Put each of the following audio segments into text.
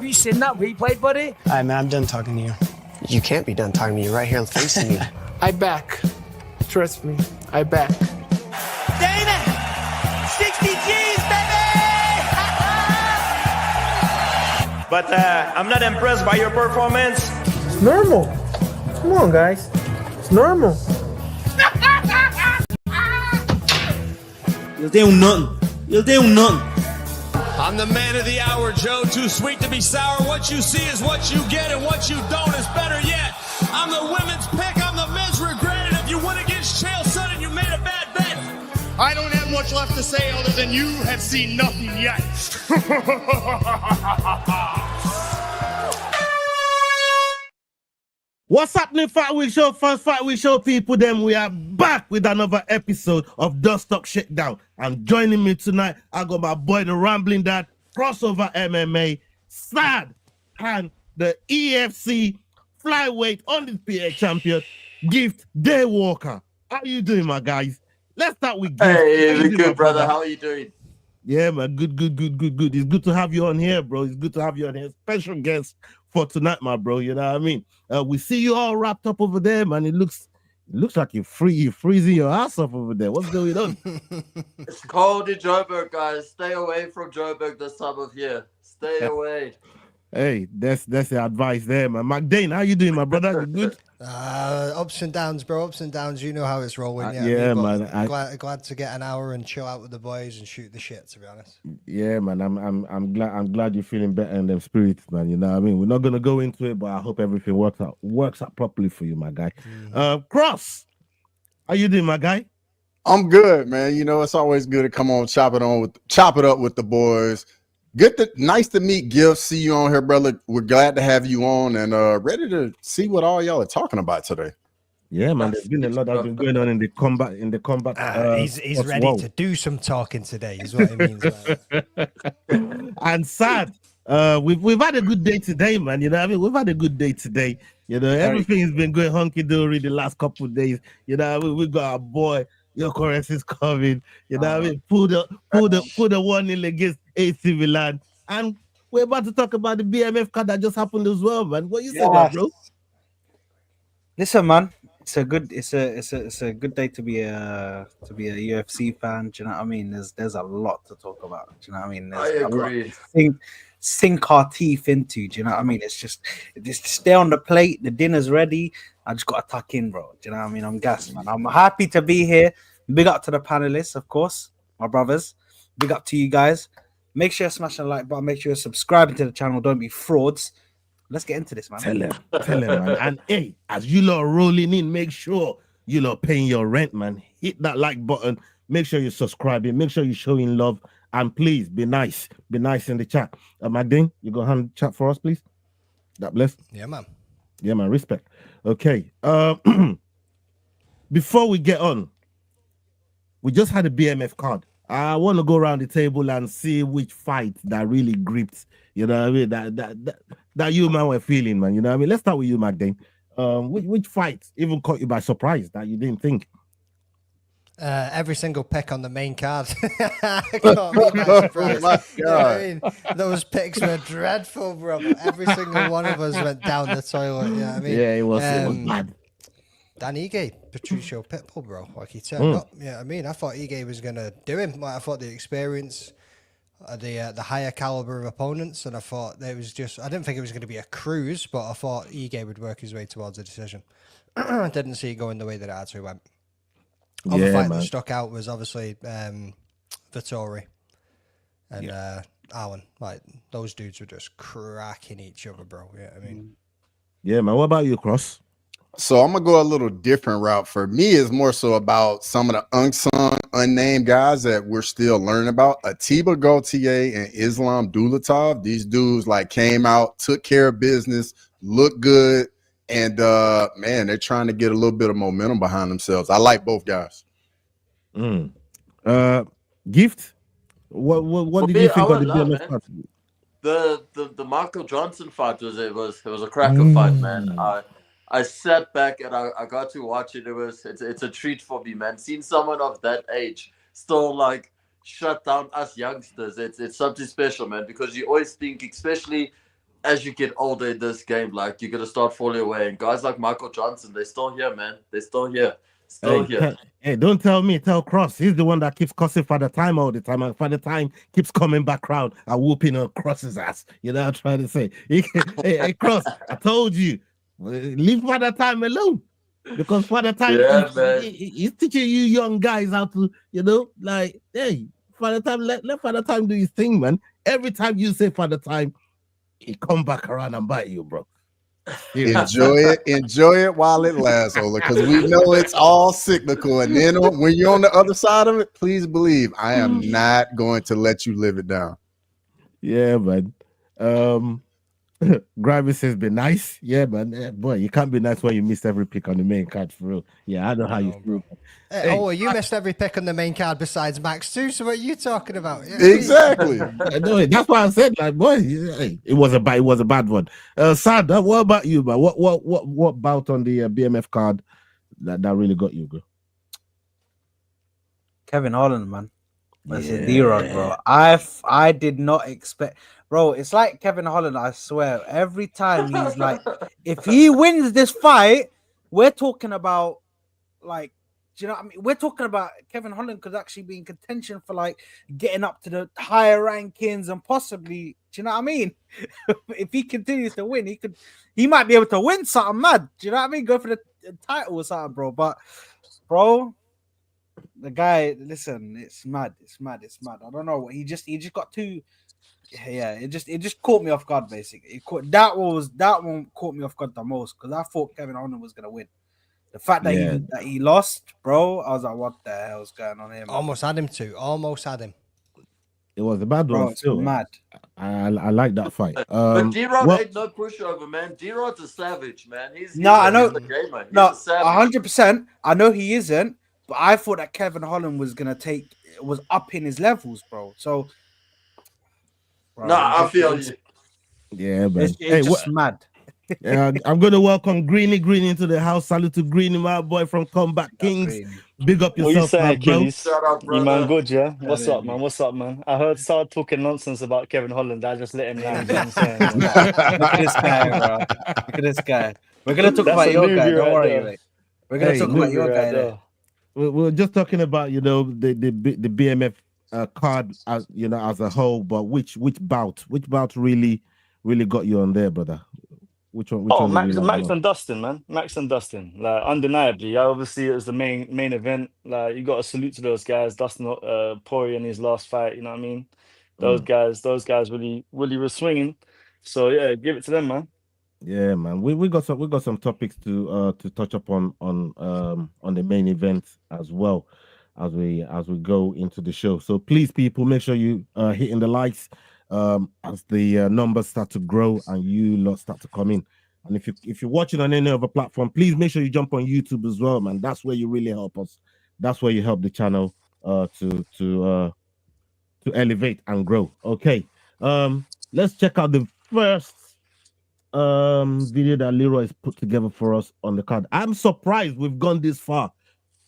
Have you seen that replay, buddy? All right, man, I'm done talking to you. You can't be done talking to me. You're right here facing me. I back. Trust me, I back. Dana! 60 G's, baby! But I'm not impressed by your performance. It's normal. Come on, guys. It's normal. You'll do nothing. You'll do nothing. I'm the man of the hour, Joe. Too sweet to be sour. What you see is what you get, and what you don't is better yet. I'm the women's pick. I'm the men's regret. And if you win against Chael Sonnen, you made a bad bet. I don't have much left to say other than you have seen nothing yet. What's happening, Fight Week Show? First Fight Week Show people, then we are back with another episode of Dust Talk Shakedown. And joining me tonight, I got my boy, the Rambling Dad, Crossover MMA, Sad, and the EFC Flyweight Undisputed Champion, Gift Daywalker. How you doing, my guys? Let's start with Gift. Hey, good, brother. How are you doing? Yeah, man, good. It's good to have you on here, bro. It's good to have you on here. Special guest for tonight, my bro. You know what I mean? We see you all wrapped up over there, man. It looks like you're freezing your ass off over there. What's going on? It's cold in Joburg, guys. Stay away from Joburg this time of year. Stay away. Hey, that's the advice there, man. McDane, how you doing, my brother? You good? Ups and downs, bro. Ups and downs. You know how it's rolling. Yeah, man. Glad to get an hour and chill out with the boys and shoot the shit. To be honest. Yeah, man. I'm glad you're feeling better in them spirits, man. You know what I mean? We're not gonna go into it, but I hope everything works out properly for you, my guy. Cross, how you doing, my guy? I'm good, man. You know, it's always good to come on, chop it up with the boys. Nice to meet Gift. See you on here, brother. We're glad to have you on and ready to see what all y'all are talking about today. Yeah, man. There's been a lot that's been going on in the combat. He's ready to do some talking today, is what it means. And Sad, we've had a good day today, man. You know what I mean? We've had a good day today. You know, everything has been going hunky-dory the last couple of days. You know what I mean? We got our boy, your currency is coming. You know what I mean? Pull the 1-0 against AC Milan. And we're about to talk about the BMF card that just happened as well, man. What you say, bro? Listen, man. It's a good day to be a UFC fan. Do you know what I mean? There's a lot to talk about. Do you know what I mean? I agree. Sink our teeth into. Do you know what I mean? It's just stay on the plate. The dinner's ready. I just got to tuck in, bro. Do you know what I mean? I'm gassed, man. I'm happy to be here. Big up to the panelists, of course, my brothers. Big up to you guys. Make sure you smash the like button. Make sure you're subscribing to the channel. Don't be frauds. Let's get into this, man. Tell him, man. And hey, as you lot rolling in, make sure you lot paying your rent, man. Hit that like button. Make sure you're subscribing. Make sure you're showing love. And please be nice. Be nice in the chat. Magdine, you go hand the chat for us, please. God bless. Yeah, man. Yeah, man. Respect. Okay. Before we get on, we just had a BMF card. I want to go around the table and see which fight that really gripped. You know what I mean? That you, man, were feeling, man. You know what I mean? Let's start with you, Magdane. Which fight even caught you by surprise that you didn't think? Every single pick on the main card caught me by surprise. My God. You know what I mean? Those picks were dreadful, bro. Every single one of us went down the toilet. You know what I mean? Yeah, it was bad. Dan Ige, Patricio Pitbull, bro. Like he turned up. Yeah, I mean, I thought Ige was gonna do him. Like I thought the experience, the higher caliber of opponents, and I thought there was just. I didn't think it was going to be a cruise, but I thought Ige would work his way towards a decision. I didn't see it going the way that it actually went. Other fight that stuck out was obviously Vittori and Allen. Like those dudes were just cracking each other, bro. Yeah, I mean. Yeah, man. What about you, Cross? So I'm gonna go a little different route. For me, it's more so about some of the unsung, unnamed guys that we're still learning about. Atiba Gautier and Islam Dulatov. These dudes like came out, took care of business, looked good, and man, they're trying to get a little bit of momentum behind themselves. I like both guys. Gift. What did you think of the BMF fight? The Michael Johnson fight was a cracker fight, man. I sat back and I got to watch it. It's a treat for me, man. Seeing someone of that age still like shut down us youngsters, it's something special, man. Because you always think, especially as you get older in this game, like you're gonna start falling away. And guys like Michael Johnson, they're still here, man. They're still here. Still here. Hey, don't tell me, tell Cross. He's the one that keeps cussing Father Time all the time. And Father Time keeps coming back round and whooping on Cross's ass. You know what I'm trying to say? Hey, Cross, I told you, leave Father Time alone. Because Father Time, he's teaching you young guys how to, like, hey, Father Time, let Father Time do his thing, man. Every time you say Father Time, he come back around and bite you, bro. Enjoy it while it lasts, Ola, because we know it's all cyclical. And then when you're on the other side of it, please believe I am not going to let you live it down. Yeah, man. Gravis says be nice. Yeah, man. Boy, you can't be nice when you missed every pick on the main card, for real. Yeah, I know how you feel. Hey, you missed every pick on the main card besides Max too. So what are you talking about? Exactly. That's why I said, like, boy, it was a bad one. Sad. What about you, man? What bout on the BMF card that really got you, bro? Kevin Holland, man. Versus D-Rod, bro. I did not expect, bro. It's like Kevin Holland. I swear, every time he's like, if he wins this fight, we're talking about, like, do you know what I mean? We're talking about Kevin Holland could actually be in contention for like getting up to the higher rankings and possibly, do you know what I mean? If he continues to win, he might be able to win something mad. Do you know what I mean? Go for the title or something, bro. But, bro, the guy, listen, it's mad. I don't know. He just got too. Yeah, it just caught me off guard. Basically, that one caught me off guard the most because I thought Kevin Holland was gonna win. The fact that he lost, bro, I was like, what the hell's going on here, man? Almost had him. It was a bad one. It's still mad. I like that fight. But D-Rod ain't no pushover, man. D-Rod's a savage, man. He's I know. a gamer. He's No, a savage. 100%. I know he isn't, but I thought that Kevin Holland was up in his levels, bro. So, bro, I feel you. Yeah, man. It's just mad. I'm going to welcome Greeny into the house. Salute to Greeny, my boy from Combat Kings. Big up yourself, my bro. Shout out, brother. You man good, yeah? What's up, man? I heard Sard talking nonsense about Kevin Holland. I just let him land. You know what I'm saying? Look at this guy, bro. Look at this guy. We're going to talk about your guy. Don't worry, mate. We're going to talk about your guy there. We're just talking about, the BMF card as as a whole, but which bout really got you on there, brother? Which one? Max and Dustin, man. Max and Dustin. Like, undeniably. Obviously, it was the main event. Like, you got to salute to those guys. Dustin Poirier in his last fight, you know what I mean? Those guys really were swinging. So yeah, give it to them, man. Yeah, man. We got some topics to touch up on the main event as well as we go into the show. So please, people, make sure you hitting the likes as the numbers start to grow and you lot start to come in. And if you're watching on any other platform, please make sure you jump on YouTube as well, man. That's where you really help us. That's where you help the channel to elevate and grow. Okay. Let's check out the first video that Leroy has put together for us on the card. I'm surprised we've gone this far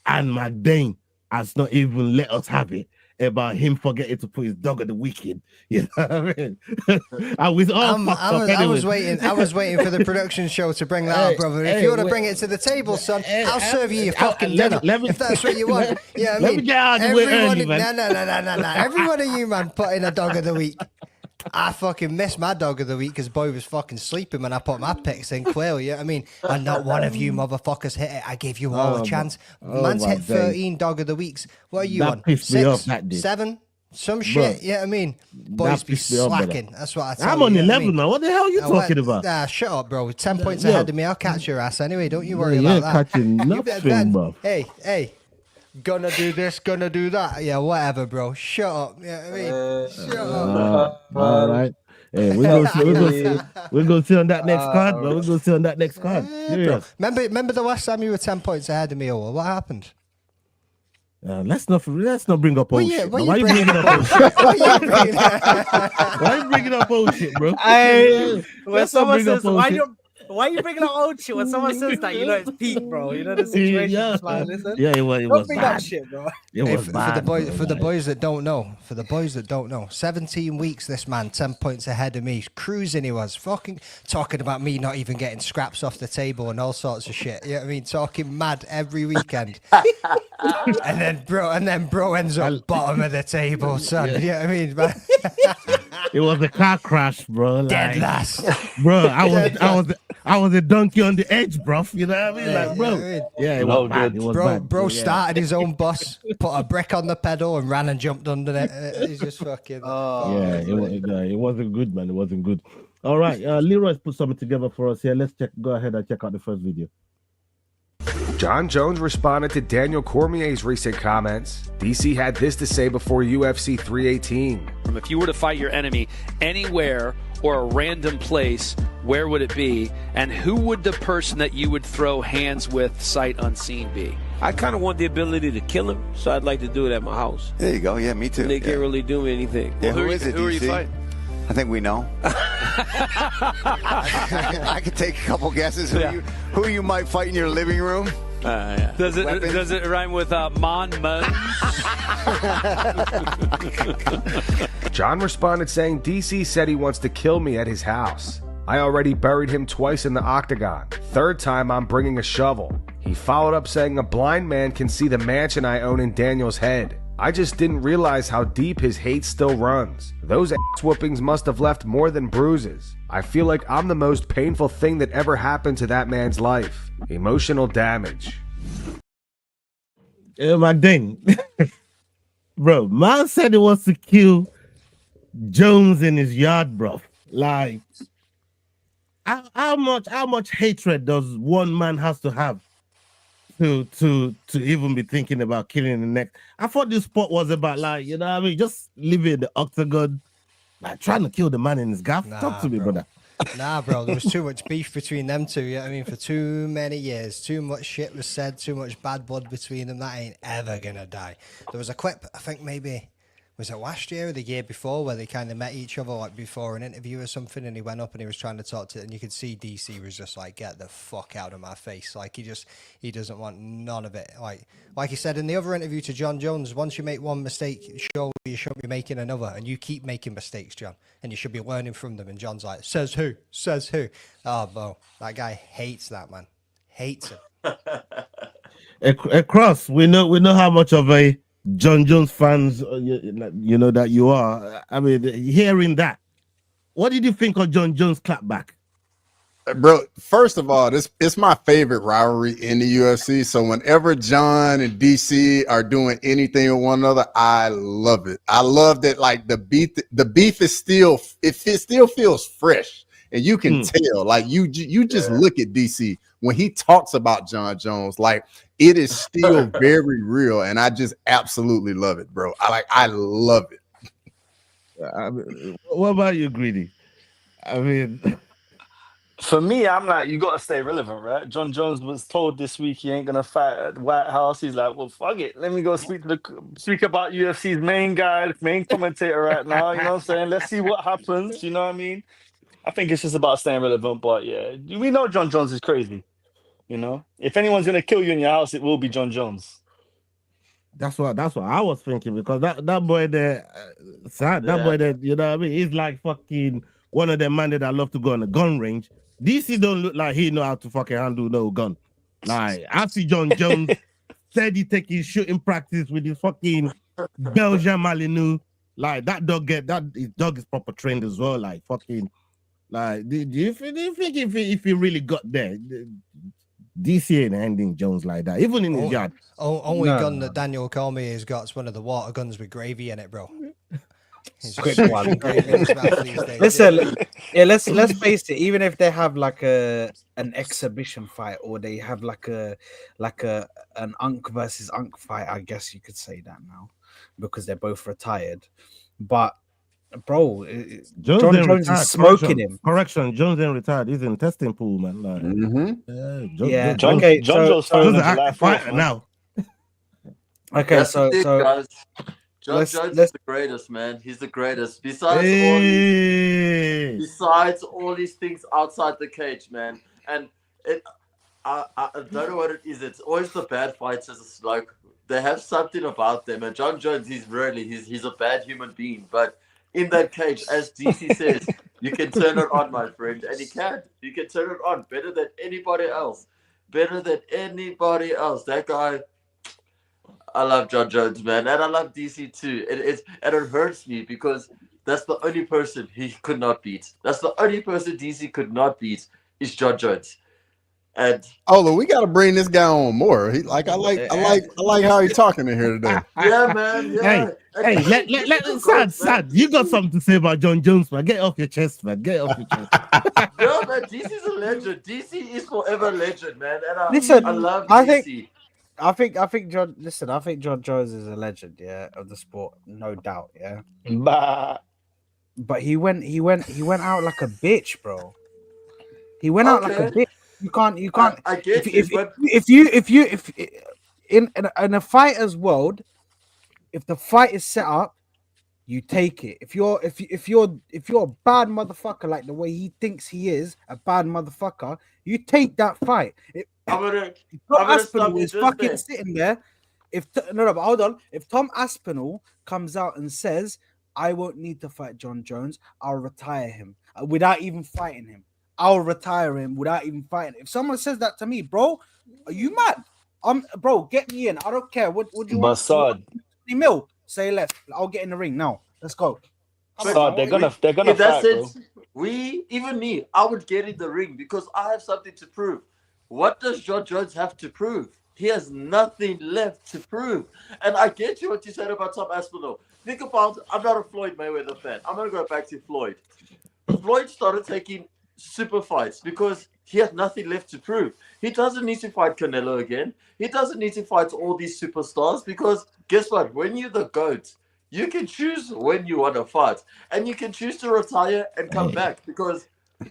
and McDane has not even let us have it about him forgetting to put his dog of the weekend. You know what I mean? I was waiting for the production show to bring that up, brother. If you want to bring it to the table, son, I'll serve you your fucking dinner. If that's what you want. Yeah, I mean, let me get out of the way early, man. No. Every one of you, man, put in a dog of the week. I fucking missed my dog of the week because boy was fucking sleeping when I put my picks in clearly. Yeah, I mean, and not one of you motherfuckers hit it. I gave you all a chance. Man's hit 13 dog of the weeks. What are you that on? Pissed 6, me off, that did. 7? Some shit. Yeah, I mean, boys be slacking. That's what I tell you. I'm on 11 now. What the hell are you talking about? Shut up, bro. 10 points ahead of me. I'll catch your ass anyway. Don't you worry about that. Catching nothing, bro. Hey. Gonna do this, gonna do that. Yeah, whatever, bro. Shut up. Yeah, I mean, shut up. All right. Hey, we're gonna see on that next card, bro. We're gonna see on that next card. Remember the last time you were 10 points ahead of me, or what happened? Let's not bring up old shit. Why are you bringing up old shit? Why are you bringing up old shit, bro? When someone says, Why are you bringing up old shit when someone says that? You know it's peak, bro. You know the situation. Yeah, Just like, listen, it don't was bring bad. up shit, bro. It was for bad, the boys, bro, for the like- boys that don't know, 17 weeks. This man, 10 points ahead of me, cruising. He was fucking talking about me not even getting scraps off the table and all sorts of shit. You know what I mean? Talking mad every weekend, and then bro ends up bottom of the table, son. Yeah. You know what I mean? Man? It was a car crash, bro. Dead like, last. bro. I was a donkey on the edge, bro. You know what I mean? Like, bro. Yeah, it was bad. It was bad. Bro Yeah. started his own bus, put a brick on the pedal, and ran and jumped under it. He's just fucking. Yeah, it wasn't good, man. It wasn't good. All right, Leroy's put something together for us here. Let's go ahead and check out the first video. John Jones responded to Daniel Cormier's recent comments. DC had this to say before UFC 318. If you were to fight your enemy anywhere or a random place, where would it be? And who would the person that you would throw hands with sight unseen be? I kind of want the ability to kill him, so I'd like to do it at my house. There you go. Yeah, me too. And they can't really do anything. Yeah, who is it, Who are you DC? fighting? I think we know. I could take a couple guesses who you might fight in your living room. Yeah. Does it rhyme with Mon Mon? John responded saying DC said he wants to kill me at his house. I already buried him twice in the octagon. Third time I'm bringing a shovel. He followed up saying a blind man can see the mansion I own in Daniel's head. I just didn't realize how deep his hate still runs. Those ass whoopings must have left more than bruises. I feel like I'm the most painful thing that ever happened to that man's life. Emotional damage. My ding. Bro, man said he wants to kill Jones in his yard, bro. Like, how much hatred does one man has to have to even be thinking about killing the next? I thought this sport was about, like, you know what I mean, just living in the octagon, like trying to kill the man in his gaff. Talk to me, brother. Nah, bro, there was too much beef between them two. You know what I mean? For too many years, too much shit was said, too much bad blood between them. That ain't ever gonna die. There was a clip, I think maybe, was it last year or the year before, where they kind of met each other like before an interview or something, and he went up and he was trying to talk to it, and you could see DC was just like, get the fuck out of my face. Like, he doesn't want none of it. Like he said in the other interview to John Jones, once you make one mistake, surely you shouldn't be making another, and you keep making mistakes, John, and you should be learning from them. And John's like, says who? Oh, bro, that guy hates that, man. Hates him. Across, we know how much of a John Jones fans you know that you are. I mean, hearing that, what did you think of John Jones clapback? Bro, first of all, it's my favorite rivalry in the UFC. So whenever John and DC are doing anything with one another, I love it. I love that, like, the beef is still, it still feels fresh, and you can tell. Like, you just look at DC when he talks about John Jones, like, it is still very real, and I just absolutely love it, bro. I love it. I mean, what about you, Greedy? I mean, for me, I'm like, you got to stay relevant, right? John Jones was told this week he ain't gonna fight at the White House. He's like, well, fuck it, let me go speak about UFC's main guy, main commentator right now. You know what I'm saying? Let's see what happens. You know what I mean? I think it's just about staying relevant. But yeah, we know John Jones is crazy. You know, if anyone's gonna kill you in your house, it will be John Jones. That's what I was thinking, because that boy there, boy there, you know what I mean? He's like fucking one of them men that I love to go on a gun range. DC don't look like he know how to fucking handle no gun. Like, I see John Jones steady taking shooting practice with his fucking Belgian Malinois. Like, his dog is proper trained as well. Like, fucking, like, do you think if he really got there, DC ain't ending Jones like that, even in his yard? Only gun that Daniel Cormier has got is one of the water guns with gravy in it, bro. Quick one. Listen, yeah, let's face it. Even if they have like an exhibition fight, or they have like an Unk versus Unk fight, I guess you could say that now, because they're both retired. But bro, John Jones is smoking him. Correction, Jones ain't retired. He's in testing pool, man. Like, John Jones is a fighter now. Okay, That's so guys. John Jones is the greatest, man. He's the greatest. Besides all these things outside the cage, man. And I don't know what it is. It's always the bad fighters. It's like they have something about them. And John Jones, he's a bad human being. But in that cage, as DC says, you can turn it on, my friend, and he can. You can turn it on better than anybody else. Better than anybody else. That guy. I love John Jones, man, and I love DC too. It hurts me because that's the only person he could not beat. That's the only person DC could not beat is John Jones. And we got to bring this guy on more. I like how he's talking in here today. Yeah, man. Yeah. Hey, Sad. You got something to say about John Jones, man? Get off your chest, man. Get off your chest. No, man. DC's a legend. DC is forever legend, man. And I love DC. I think John Jones is a legend, yeah, of the sport, no doubt, yeah. But he went out like a bitch, bro. He went out like a bitch. You can't. I get if in a fighter's world, if the fight is set up, you take it. If you're a bad motherfucker, like the way he thinks he is, a bad motherfucker, you take that fight. I'm gonna stop you is just fucking there. sitting there. But hold on. If Tom Aspinall comes out and says, "I won't need to fight John Jones, I'll retire him without even fighting him. I'll retire him without even fighting." If someone says that to me, bro, are you mad? Bro, get me in. I don't care. What you want? Bassad. 20 mil. Say less. I'll get in the ring now. Let's go. Bassad, they're gonna In that fight, bro. sense, even me, I would get in the ring because I have something to prove. What does John Jones have to prove? He has nothing left to prove. And I get you what you said about Tom Aspinall. Think about, I'm not a Floyd Mayweather fan. I'm going to go back to Floyd. Floyd started taking super fights because he had nothing left to prove. He doesn't need to fight Canelo again. He doesn't need to fight all these superstars because guess what? When you're the GOAT, you can choose when you want to fight. And you can choose to retire and come back because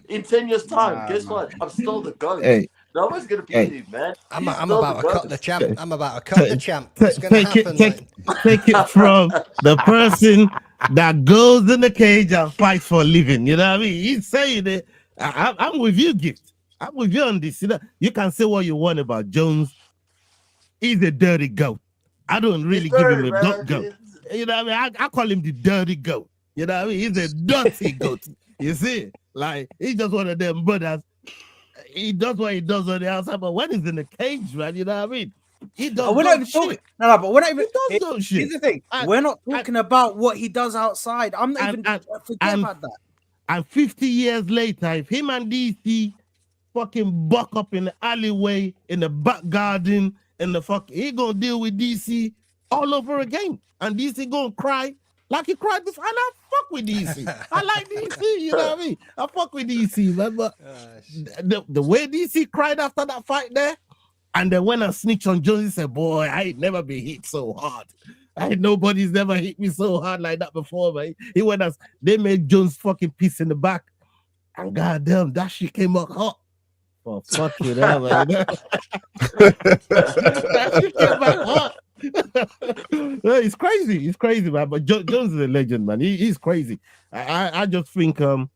in 10 years' time, guess what? I'm still the GOAT. Hey. No one's going to beat him, man. I'm about to cut the champ. I'm about to cut the champ. It's going to happen. Take it from the person that goes in the cage and fights for a living. You know what I mean? He's saying it. I'm with you, Gift. I'm with you on this. You can say what you want about Jones. He's a dirty goat. I don't really give him a goat. You know what I mean? I call him the dirty goat. You know what I mean? He's a dirty goat. You see? Like, he's just one of them brothers. He does what he does on the outside, but when he's in the cage, man, you know what I mean? He does we're not even talking. No, but we're not even. He does shit. Here's the thing: we're not talking about what he does outside. I'm not even. Forget about that. And 50 years later, if him and DC fucking buck up in the alleyway, in the back garden, in the he gonna deal with DC all over again, and DC gonna cry like he cried before. And I fuck with DC. I like DC. You know what I mean? I fuck with DC, man. But the way DC cried after that fight there, and then when I snitched on Jones, he said, "Boy, I ain't never been hit so hard. Nobody's never hit me so hard like that before, man." He went as they made Jones fucking piece in the back, and goddamn, that shit came up hot. Oh, fuck you, that man. That shit came back hot. It's crazy. It's crazy, man. But Jones is a legend, man. He's crazy. I just think, look,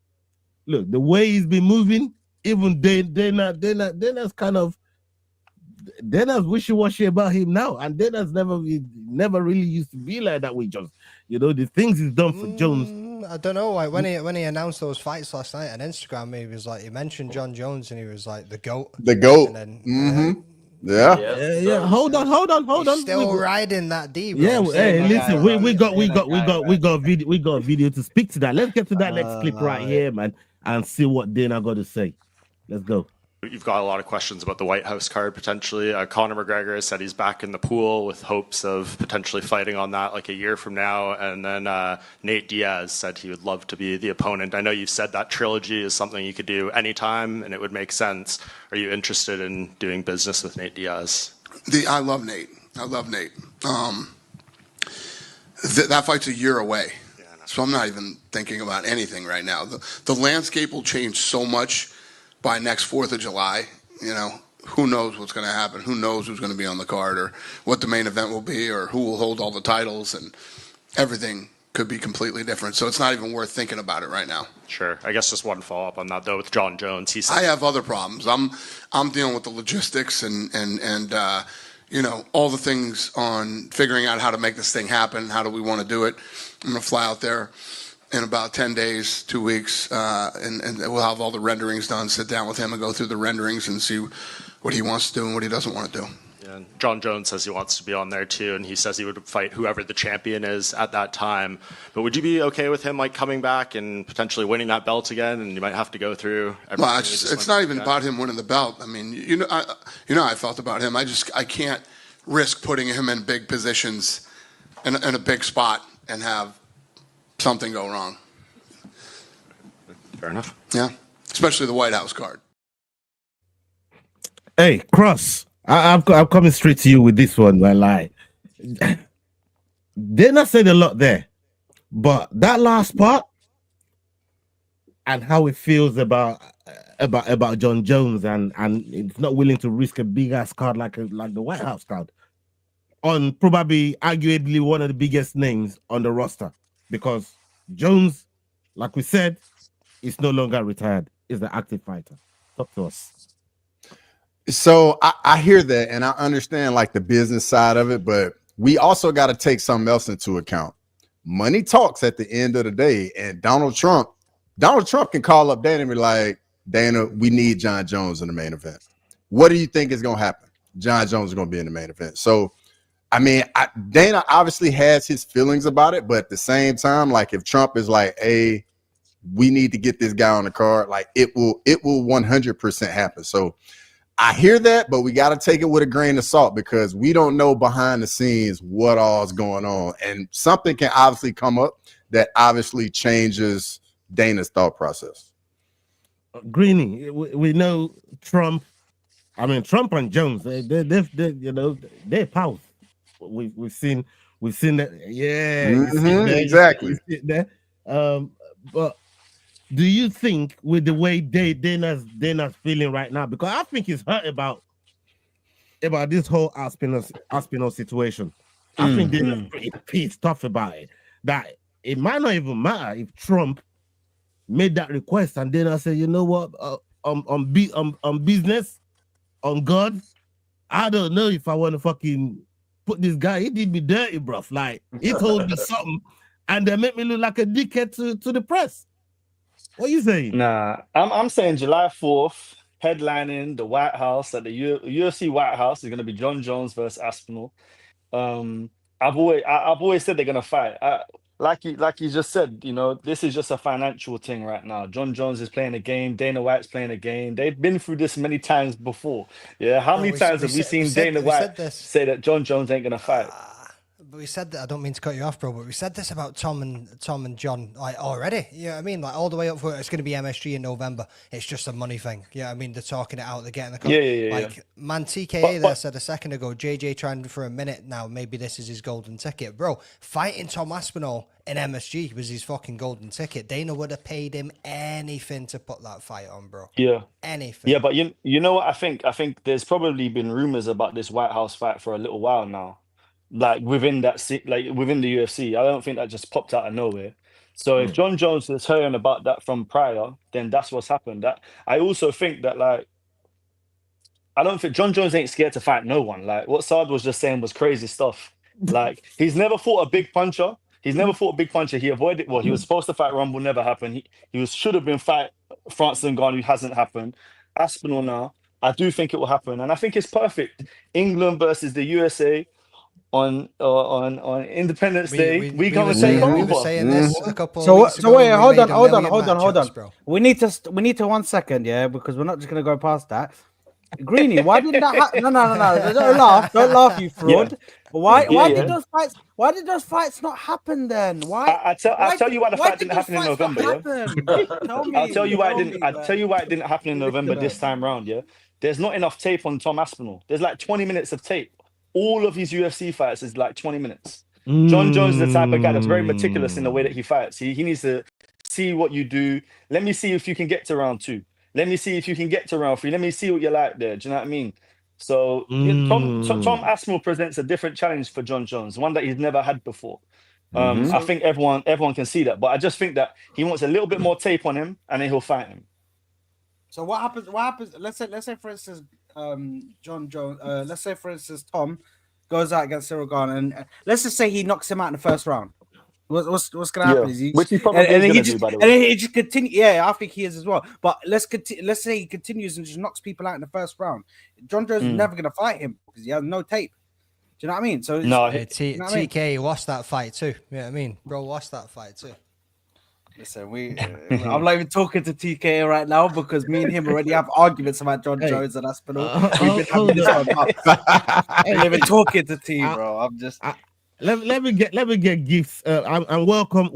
the way he's been moving, even Dana's kind of. Dana's wishy-washy about him now, and Dana's never really used to be like that with Jones. You know, the things he's done for Jones. I don't know. Like when he announced those fights last night on Instagram, he was like, he mentioned John Jones, and he was like the GOAT. The GOAT. And then, Yeah. Hold on. Still riding that deep. Yeah. Hey, listen, we got a video to speak to that. Let's get to that next clip right here, man, and see what Dana got to say. Let's go. You've got a lot of questions about the White House card potentially. Conor McGregor has said he's back in the pool with hopes of potentially fighting on that like a year from now. And then Nate Diaz said he would love to be the opponent. I know you've said that trilogy is something you could do anytime and it would make sense. Are you interested in doing business with Nate Diaz? I love Nate. That fight's a year away. So I'm not even thinking about anything right now. The landscape will change so much by next 4th of July. You know, who knows what's going to happen? Who knows who's going to be on the card or what the main event will be or who will hold all the titles, and everything could be completely different. So it's not even worth thinking about it right now. Sure. I guess just one follow up on that though with John Jones. He said I have other problems. I'm dealing with the logistics and all the things on figuring out how to make this thing happen. How do we want to do it? I'm going to fly out there in about 10 days, 2 weeks, and we'll have all the renderings done, sit down with him and go through the renderings and see what he wants to do and what he doesn't want to do. And John Jones says he wants to be on there too, and he says he would fight whoever the champion is at that time. But would you be okay with him coming back and potentially winning that belt again? And you might have to go through. Well, it's not even about him winning the belt. I mean, how I felt about him. I can't risk putting him in big positions in a big spot and have something go wrong. Fair enough. Yeah, especially the White House card. Hey, Cross. I'm coming straight to you with this one. Dana said a lot there, but that last part and how it feels about John Jones and it's not willing to risk a big ass card like the White House card on probably arguably one of the biggest names on the roster, because Jones, like we said, is no longer retired. Is the active fighter. Talk to us. So I hear that and I understand the business side of it, but we also got to take something else into account. Money talks at the end of the day, and Donald Trump can call up Dana and be like, Dana, we need John Jones in the main event. What do you think is going to happen? John Jones is going to be in the main event. So, I mean, Dana obviously has his feelings about it, but at the same time, if Trump is like, hey, we need to get this guy on the card, it will 100% happen. So I hear that, but we got to take it with a grain of salt because we don't know behind the scenes what all is going on. And something can obviously come up that obviously changes Dana's thought process. Greeny, we know Trump. I mean, Trump and Jones, they're pals. We've seen that. Yeah, exactly. But do you think with the way Dana's feeling right now, because I think he's hurt about this whole Aspinall situation. I think Dana's pretty pissed off about it. That it might not even matter if Trump made that request and Dana said, you know what, on business, on God, I don't know if I want to fucking put this guy. He did me dirty, bruv. He told me something, and they make me look like a dickhead to the press. What are you saying? Nah, I'm saying July 4th, headlining the White House at the UFC White House is going to be John Jones versus Aspinall. I've always said they're going to fight. Like you just said, this is just a financial thing right now. John Jones is playing a game. Dana White's playing a game. They've been through this many times before. Yeah, how many times have we seen Dana White say that John Jones ain't going to fight? But we said that. I don't mean to cut you off, bro, but we said this about Tom and John already. You know what I mean? All the way up for it's going to be MSG in November. It's just a money thing. You know what I mean? They're talking it out. They're getting the man, TKA there said a second ago. JJ trying for a minute now. Maybe this is his golden ticket, bro. Fighting Tom Aspinall in MSG was his fucking golden ticket. Dana would have paid him anything to put that fight on, bro. Yeah, anything. Yeah, but you know what? I think there's probably been rumors about this White House fight for a little while now. Within within the UFC, I don't think that just popped out of nowhere. So if John Jones was hearing about that from prior, then that's what's happened. I also think that I don't think John Jones ain't scared to fight no one. What Saad was just saying was crazy stuff. He's never fought a big puncher. He avoided. Well, he was supposed to fight Rumble, never happened. He should have been fight Francis Ngannou, hasn't happened. Aspinall now, I do think it will happen, and I think it's perfect. England versus the USA. On Independence Day, we come and take over. We were saying this a couple so of weeks ago. Wait, hold on. Bro. We need to 1 second, yeah, because we're not just gonna go past that. Greeny, why didn't that happen? No, don't laugh, you fraud. Yeah. Why did those fights not happen then? Why? I'll tell you why the fight didn't happen in November. I'll tell you why it didn't happen in November this time round. Yeah, there's not enough tape on Tom Aspinall. There's 20 minutes of tape. All of his UFC fights is 20 minutes. John Jones is the type of guy that's very meticulous in the way that he fights. He needs to see what you do. Let me see if you can get to round 2. Let me see if you can get to round 3. Let me see what you're like there. Do you know what I mean? So Tom Aspinall presents a different challenge for John Jones, one that he's never had before. I think everyone can see that, but I just think that he wants a little bit more tape on him, and then he'll fight him. So what happens? What happens? Let's say for instance, John Jones. Let's say for instance, Tom goes out against Cyril Gane, and let's just say he knocks him out in the first round. What's going to happen? Is Which he probably is going to do, by the way. And then he just continue. Yeah, I think he is as well. But let's say he continues and just knocks people out in the first round. John Jones is never going to fight him because he has no tape. Do you know what I mean? So TK lost that fight too. You know what I mean? Bro lost that fight too. Listen, I'm not even talking to TK right now because me and him already have arguments about John Jones and Aspinall. We've been having this on. I ain't even talking to T, bro. I'm just. Let me get gifts. And welcome.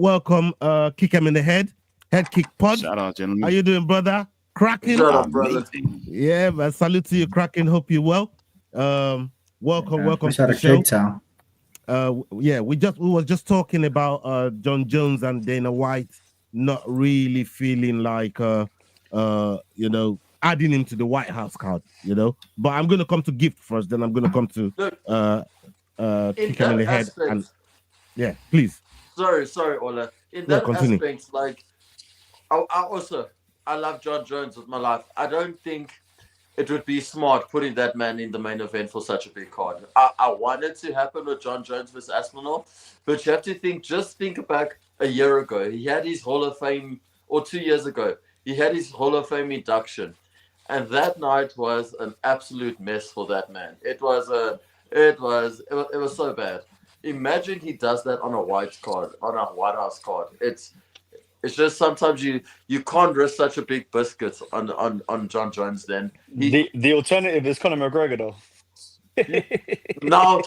Kick him in the head kick pod. Shout out, gentlemen. How you doing, brother? Cracking. Shout out, brother. Yeah, man. Salute to you, Cracking. Hope you're well. Welcome to the show. Yeah, we were just talking about John Jones and Dana White not really feeling like adding him to the White House card, But I'm gonna come to Gift first, then I'm gonna come to kick him in the head. And yeah, please. Sorry, Ola. In that aspect, like I love John Jones with my life. I don't think it would be smart putting that man in the main event for such a big card. I want it to happen with John Jones versus Aspinall, but you have to think back a year ago. He had his Hall of Fame, or 2 years ago, he had his Hall of Fame induction. And that night was an absolute mess for that man. It was so bad. Imagine he does that on a White House card. It's just sometimes you can't risk such a big biscuit on John Jones. Then the alternative is Conor McGregor, though. No,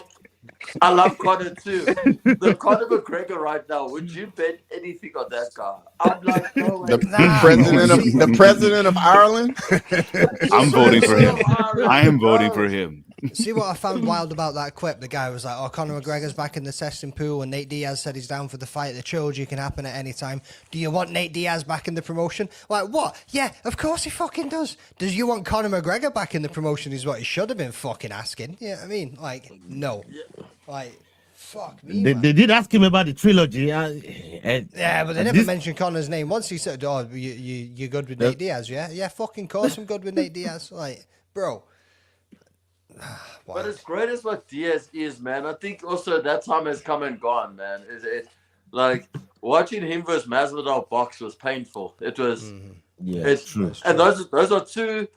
I love Conor too. The Conor McGregor right now. Would you bet anything on that guy? I'm like, no way. The president of Ireland. I'm voting for him. I am voting for him. See what I found wild about that clip? The guy was like, "Oh, Conor McGregor's back in the testing pool, and Nate Diaz said he's down for the fight. The trilogy can happen at any time. Do you want Nate Diaz back in the promotion?" Like, what? Yeah, of course he fucking does. Does you want Conor McGregor back in the promotion? Is what he should have been fucking asking. Yeah, I mean, like, no, like. Fuck me, they did ask him about the trilogy. Yeah, but they never mentioned Conor's name once. He said, "Oh, you good with Nate Diaz?" Yeah, fucking course I'm good with Nate Diaz. Like, bro. Wow. But as great as what Diaz is, man, I think also that time has come and gone, man. Like watching him versus Masvidal box was painful. It was, true. And those are two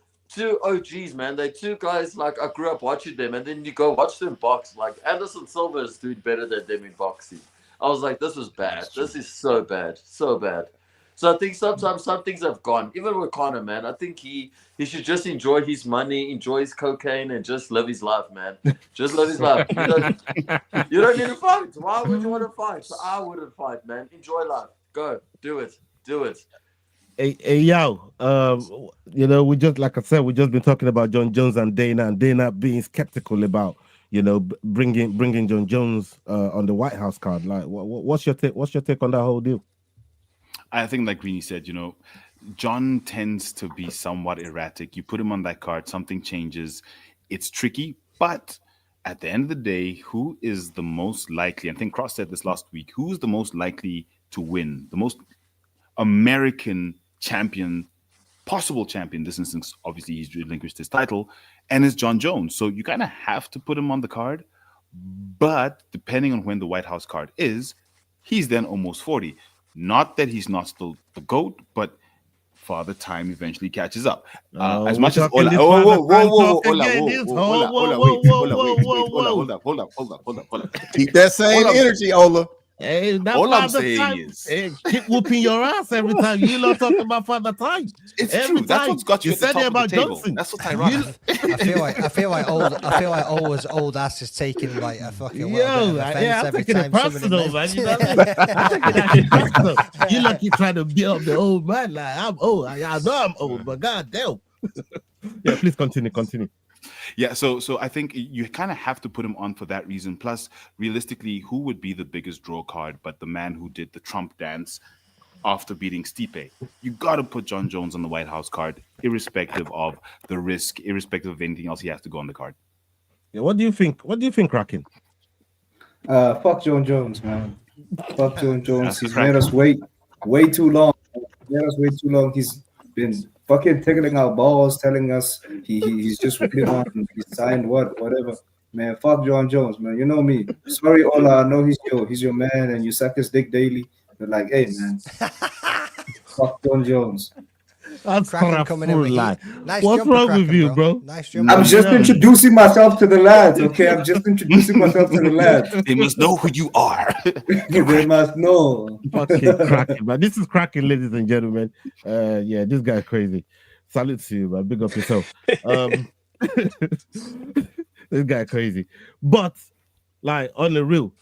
OGs, man. They're two guys like I grew up watching them, and then you go watch them box. Like Anderson Silva is doing better than them in boxing. I was like, this was bad. This is so bad, so bad. So I think sometimes some things have gone. Even with Conor, man, I think he should just enjoy his money, enjoy his cocaine, and just live his life, man. Just live his life. You don't need to fight. Why would you want to fight? So I wouldn't fight, man. Enjoy life. Go. Do it. Hey, yo, we just, like I said, we just been talking about John Jones and Dana being skeptical about, bringing John Jones on the White House card. Like, what's your take? What's your take on that whole deal? I think, like Greeny said, John tends to be somewhat erratic. You put him on that card, something changes. It's tricky, but at the end of the day, who is the most likely? I think Cross said this last week. Who's the most likely to win? The most American champion, possible champion. This instance, obviously, he's relinquished his title, and it's John Jones. So you kind of have to put him on the card. But depending on when the White House card is, he's then almost 40. Not that he's not still the GOAT, but Father Time eventually catches up. As much as hold up. Keep that same energy, Ola. Hey, all I'm saying is, keep whooping your ass every time you lot talk about Father Time. It's every true. That's what's got you at the top of the table. Johnson. That's what's ironic. I feel like always old ass is taking like a fucking I'm taking it personal, man. You know what I mean? I'm taking it personal. You like you trying to build up the old man. Like I'm old. I know I'm old, but goddamn. Yeah, please continue. Yeah, so I think you kind of have to put him on for that reason. Plus, realistically, who would be the biggest draw card but the man who did the Trump dance after beating Stipe? You got to put John Jones on the White House card, irrespective of the risk, irrespective of anything else he has to go on the card. Yeah, what do you think? What do you think, Kraken? Fuck John Jones, man. Fuck John Jones. He's made us wait way too long. Made us wait too long. He's been fucking tickling our balls, telling us he's just really on. He signed whatever. Man, fuck John Jones, man. You know me. Sorry, Ola. I know he's your man, and you suck his dick daily. But like, hey, man, fuck John Jones. That's Kraken coming in with heat. Nice What's jumper, wrong Kraken, with you, bro? Nice jumper. I'm just introducing myself to the lads, okay? I'm just introducing myself to the lads. They must know who you are. They must know. Fucking cracking, man. This is cracking, ladies and gentlemen. Yeah, this guy's crazy. Salute to you, man. Big up yourself. This guy crazy. But like on the real,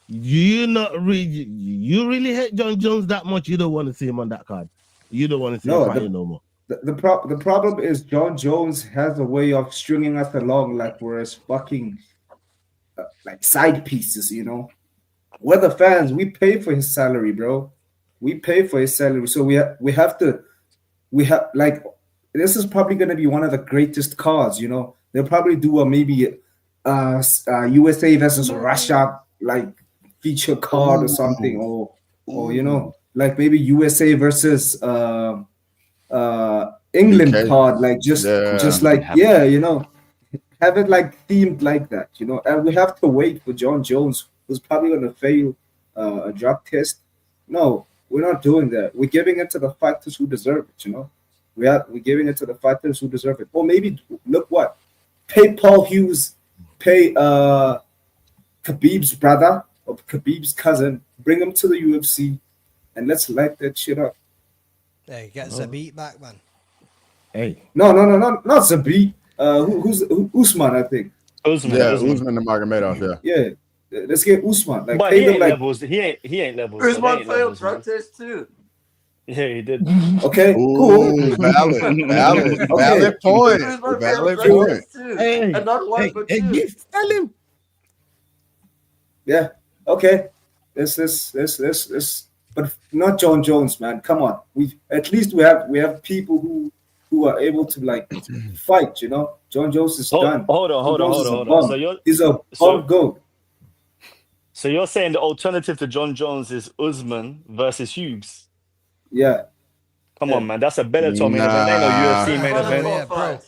you really hate John Jones that much? You don't want to see him on that card. You don't want to see him fighting no more. The problem is John Jones has a way of stringing us along like we're his fucking like side pieces, you know. We're the fans. We pay for his salary, bro. We pay for his salary, so we have like this is probably going to be one of the greatest cards, you know. They'll probably do maybe USA versus Russia like feature card or something, or you know, like maybe USA versus England UK. card, like just like you know, have it like themed like that, you know. And we have to wait for John Jones, who's probably going to fail a drug test. No, we're not doing that. We're giving it to the fighters who deserve it, you know. We're giving it to the fighters who deserve it. Or maybe look what, pay Paul Hughes, pay Khabib's brother or Khabib's cousin, bring him to the UFC, and let's light that shit up. Hey, get Zabit back, man. Hey. No, not Zabit. Who's Usman? I think. Usman and Magomedov. Yeah. Let's get Usman. Like, But pay he them ain't like levels. He ain't levels. Usman failed drug test too. Yeah, he did. Okay, cool. Valid point. Valid point. Hey, and not one but two. Tell him. Yeah. Okay. This. But not John Jones, man. Come on. We have people who are able to like fight. You know, John Jones is done. Hold on. So he's a bum goat. So you're saying the alternative to John Jones is Usman versus Hughes? Yeah. Come on, man. That's a Bellator main event. Ain't no UFC main event. Yeah,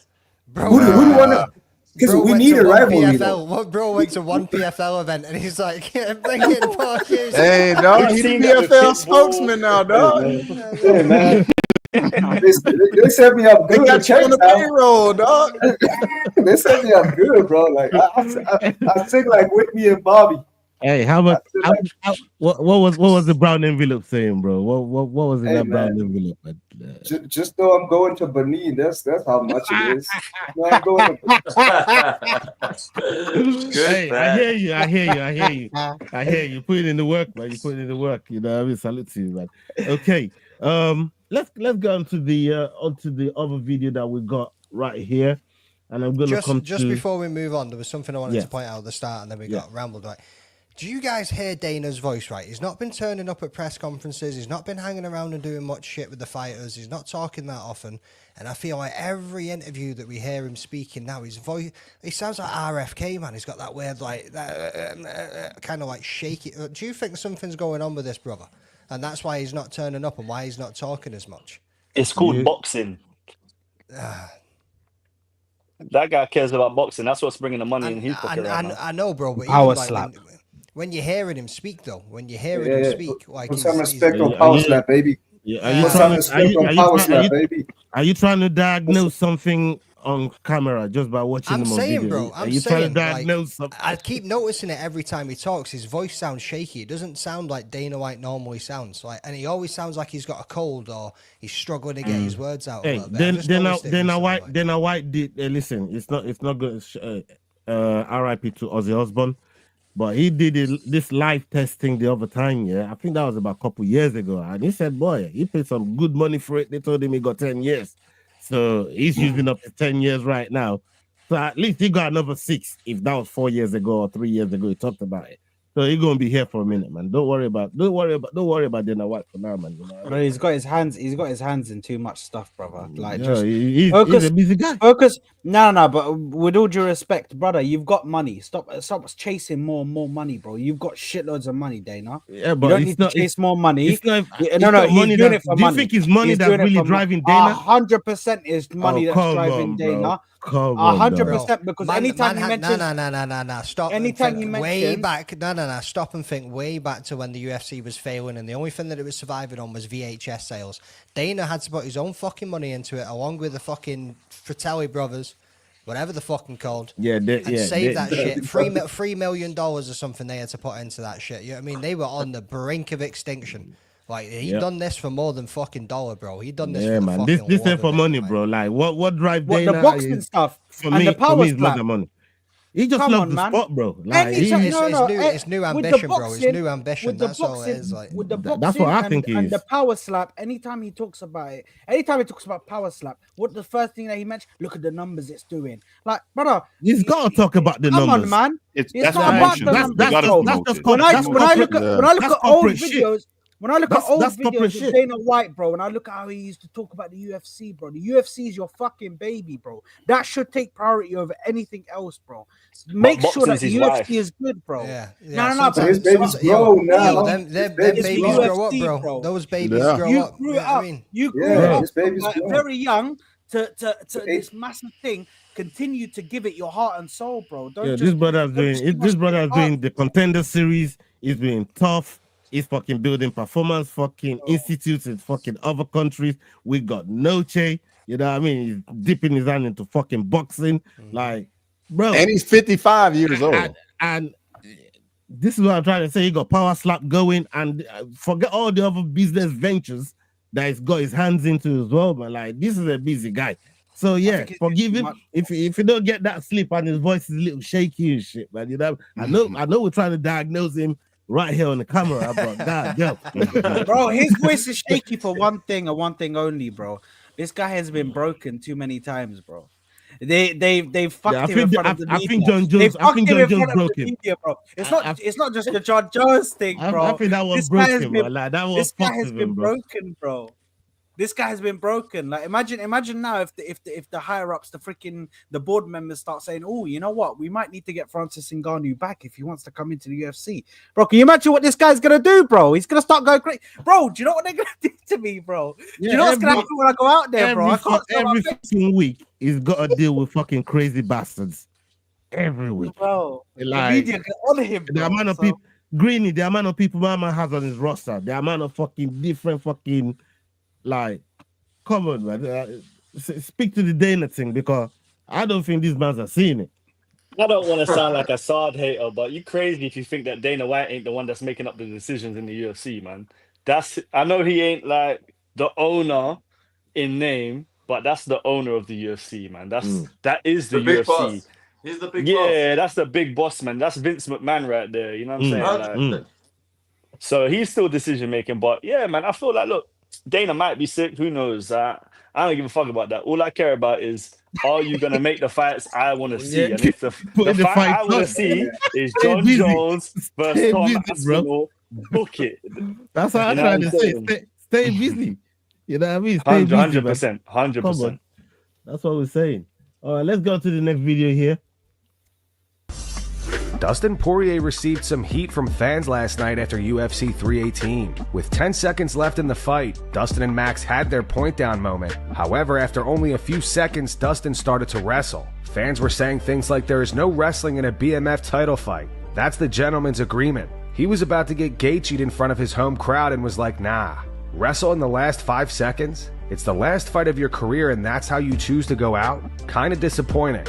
bro. Who do you want to? Because we need a rivalry. Bro went to one PFL event and he's like, bring in Paul Hughes. Hey, dog, he's the PFL spokesman now, dog. Hey, man. They set me up good. They got you on the payroll, dog. They set me up good, bro. Like I think like Whitney and Bobby. Hey, what was the brown envelope saying, bro? What was in that brown envelope? Just though I'm going to Benin, that's how much it is. No, I'm going Hey, I hear you. Put it in the work, man. You put it in the work. You know, I mean, salute to you, man. Okay, let's go onto the other video that we got right here, and I'm gonna just before we move on, there was something I wanted to point out at the start, and then we got rambled right. Do you guys hear Dana's voice, right? He's not been turning up at press conferences. He's not been hanging around and doing much shit with the fighters. He's not talking that often. And I feel like every interview that we hear him speaking now, his voice, he sounds like RFK, man. He's got that weird, like, kind of like shaky. Do you think something's going on with this brother? And that's why he's not turning up and why he's not talking as much? It's called boxing. That guy cares about boxing. That's what's bringing the money in his pocket right now. I know, bro, but Power even, slap. When you're hearing him speak, though, speak, like put some respect on power slap, baby. Are you trying to diagnose something on camera just by watching him on video? Bro, Are you trying to diagnose something? I keep noticing it every time he talks. His voice sounds shaky. It doesn't sound like Dana White normally sounds. And he always sounds like he's got a cold or he's struggling to get his words out. Hey, Dana White did. Listen, it's not good. R.I.P. to Ozzy Osbourne. But he did this live testing the other time, I think that was about a couple years ago. And he said, boy, he paid some good money for it. They told him he got 10 years. So he's using up his 10 years right now. So at least he got another 6. If that was 4 years ago or 3 years ago, he talked about it. So he's gonna be here for a minute, man. Don't worry about Dana White for now, man. You know? Bro, he's got his hands in too much stuff, brother. Like, Yeah, just he's focus. a busy guy. Focus. No. But with all due respect, brother, you've got money. Stop chasing more and more money, bro. You've got shitloads of money, Dana. Yeah, but you don't need to chase more money. It's not, No. He's doing it for money. Do you think it's money that's really driving Dana? 100% is money that's driving Dana. 100%, because anytime he mentions no, stop. Anytime he mentions way back, stop and think way back to when the UFC was failing, and the only thing that it was surviving on was VHS sales. Dana had to put his own fucking money into it, along with the fucking Fratelli brothers, whatever the fucking called. Save that shit. $3 million or something they had to put into that shit. You know what I mean? They were on the brink of extinction. Like, he done this for more than fucking dollar, bro. He done this for the man. fucking This ain't for money, bro. Like, what drive Dana? The boxing stuff for and me, the power is not the money. He just loves the sport, bro. Like, it's new ambition, bro. It's new ambition. That's all it is. Like, with the boxing, that's what I think and the power slap. Anytime he talks about it, anytime he talks about power slap, what the first thing that he mentioned? Look at the numbers it's doing. Like, brother, he's got to talk about the numbers. Come on, man. It's not about the numbers. When I look at old videos. When I look at old videos of Dana White, bro, and I look at how he used to talk about the UFC, bro, the UFC is your fucking baby, bro. That should take priority over anything else, bro. Make sure that the UFC is good, bro. No. His babies grow now. Them babies grow up, bro. Those babies grow up. You grew up very young to this massive thing. Continue to give it your heart and soul, bro. This brother's doing the Contender Series. He's being tough. He's fucking building performance fucking institutes in fucking other countries. We got Noche, you know what I mean? He's dipping his hand into fucking boxing. Like, bro. And he's 55 years old. And this is what I'm trying to say. He got power slap going, and forget all the other business ventures that he's got his hands into as well, man. Like, this is a busy guy. So yeah, forgive him if you don't get that sleep and his voice is a little shaky and shit, man. You know, I know we're trying to diagnose him right here on the camera, but God, yo. Bro, his voice is shaky for one thing and one thing only, bro. This guy has been broken too many times, bro. They fucked him in front of the media. I think John Jones broke him. Media, bro. It's not just the John Jones thing, bro. I think that one broke him, bro. Like, that this guy has been broken, bro. This guy has been broken. Like, imagine now if the higher ups, the board members start saying, "Oh, you know what? We might need to get Francis Ngannou back if he wants to come into the UFC." Bro, can you imagine what this guy's gonna do, bro? He's gonna start going crazy, bro. Do you know what they're gonna do to me, bro? Do you know what's gonna happen when I go out there, bro? Every fucking week, he's got to deal with fucking crazy bastards. Every week, bro. Like, the media get on him, bro. The amount of people, Greeny, the amount of people Mama has on his roster, the amount of fucking different fucking. Like, come on, man. Speak to the Dana thing, because I don't think these mans are seeing it. I don't want to sound like a Saad hater, but you crazy if you think that Dana White ain't the one that's making up the decisions in the UFC, man. I know he ain't like the owner in name, but that's the owner of the UFC, man. That is the UFC. Boss. He's the big boss. Yeah, that's the big boss, man. That's Vince McMahon right there. You know what I'm saying? Like, so he's still decision making, but yeah, man, I feel like, look, Dana might be sick. Who knows? I don't give a fuck about that. All I care about is, are you gonna make the fights I want to see? And if the fight I want to see is John Jones versus Tom Aspinall, book it. That's what I'm trying to say. Stay busy. You know what I mean? Stay 100%. 100%. That's what we're saying. All right, let's go to the next video here. Dustin Poirier received some heat from fans last night after UFC 318. With 10 seconds left in the fight, Dustin and Max had their point down moment. However, after only a few seconds, Dustin started to wrestle. Fans were saying things like there is no wrestling in a BMF title fight. That's the gentleman's agreement. He was about to get Gaethje'd in front of his home crowd and was like, nah. Wrestle in the last 5 seconds? It's the last fight of your career and that's how you choose to go out? Kinda disappointing.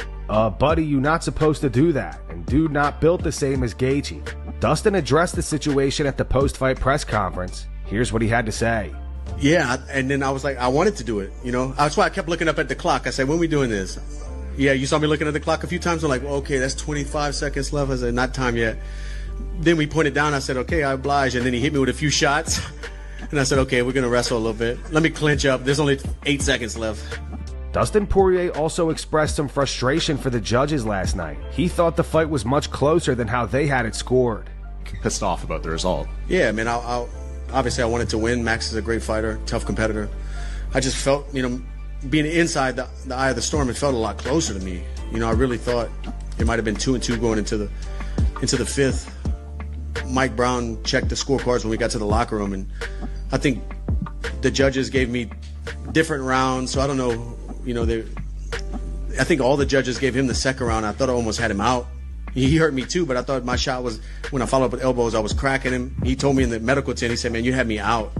Buddy, you not supposed to do that, and dude not built the same as Gaethje. Dustin addressed the situation at the post-fight press conference. Here's what he had to say. Yeah, and then I was like, I wanted to do it, you know? That's why I kept looking up at the clock. I said, when are we doing this? Yeah, you saw me looking at the clock a few times. I'm like, well, okay, that's 25 seconds left. I said, not time yet. Then we pointed down. I said, okay, I oblige. And then he hit me with a few shots. And I said, okay, we're going to wrestle a little bit. Let me clinch up. There's only 8 seconds left. Dustin Poirier also expressed some frustration for the judges last night. He thought the fight was much closer than how they had it scored. pissed off about the result. Yeah, I mean, obviously I wanted to win. Max is a great fighter, tough competitor. I just felt, being inside the eye of the storm, it felt a lot closer to me. I really thought it might have been 2-2 going into the fifth. Mike Brown checked the scorecards when we got to the locker room, and I think the judges gave me different rounds. So I don't know, I think all the judges gave him the second round. I thought I almost had him out. He hurt me too, but I thought my shot was, when I followed up with elbows, I was cracking him. He told me in the medical tent, he said, man, you had me out.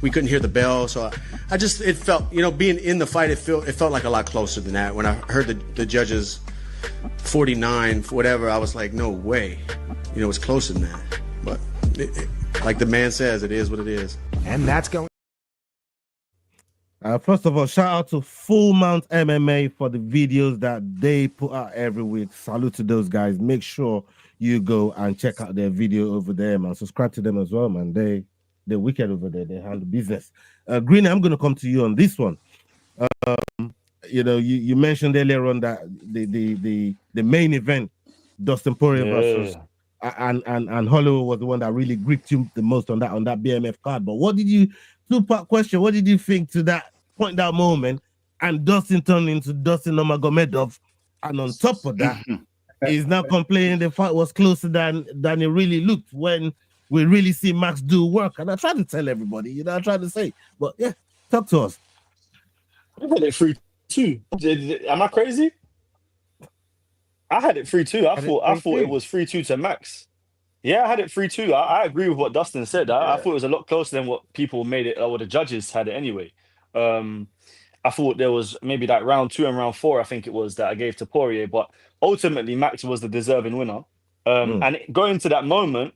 We couldn't hear the bell. So it felt, being in the fight, it felt like a lot closer than that. When I heard the judges 49, whatever, I was like, no way. It's closer than that. But like the man says, it is what it is. And that's going. First of all, shout out to Full Mount MMA for the videos that they put out every week. Salute to those guys. Make sure you go and check out their video over there, man. Subscribe to them as well, man. They're wicked over there. They handle business. Green, I'm going to come to you on this one. You mentioned earlier on that the main event, Dustin Poirier versus and Holloway was the one that really gripped you the most on that BMF card. But what did you? Two-part question. What did you think to that moment? And Dustin turned into Dustin Nurmagomedov, and on top of that, he's now complaining the fight was closer than it really looked when we really see Max do work. And I try to tell everybody, I try to say, but yeah, talk to us. I had it 3-2. Am I crazy? I had it 3-2. I thought it was 3-2 to Max. Yeah, I had it 3-2. I agree with what Dustin said. I thought it was a lot closer than what people made it, or the judges had it anyway. I thought there was maybe like round 2 and round 4, I think it was, that I gave to Poirier, but ultimately Max was the deserving winner. And going to that moment,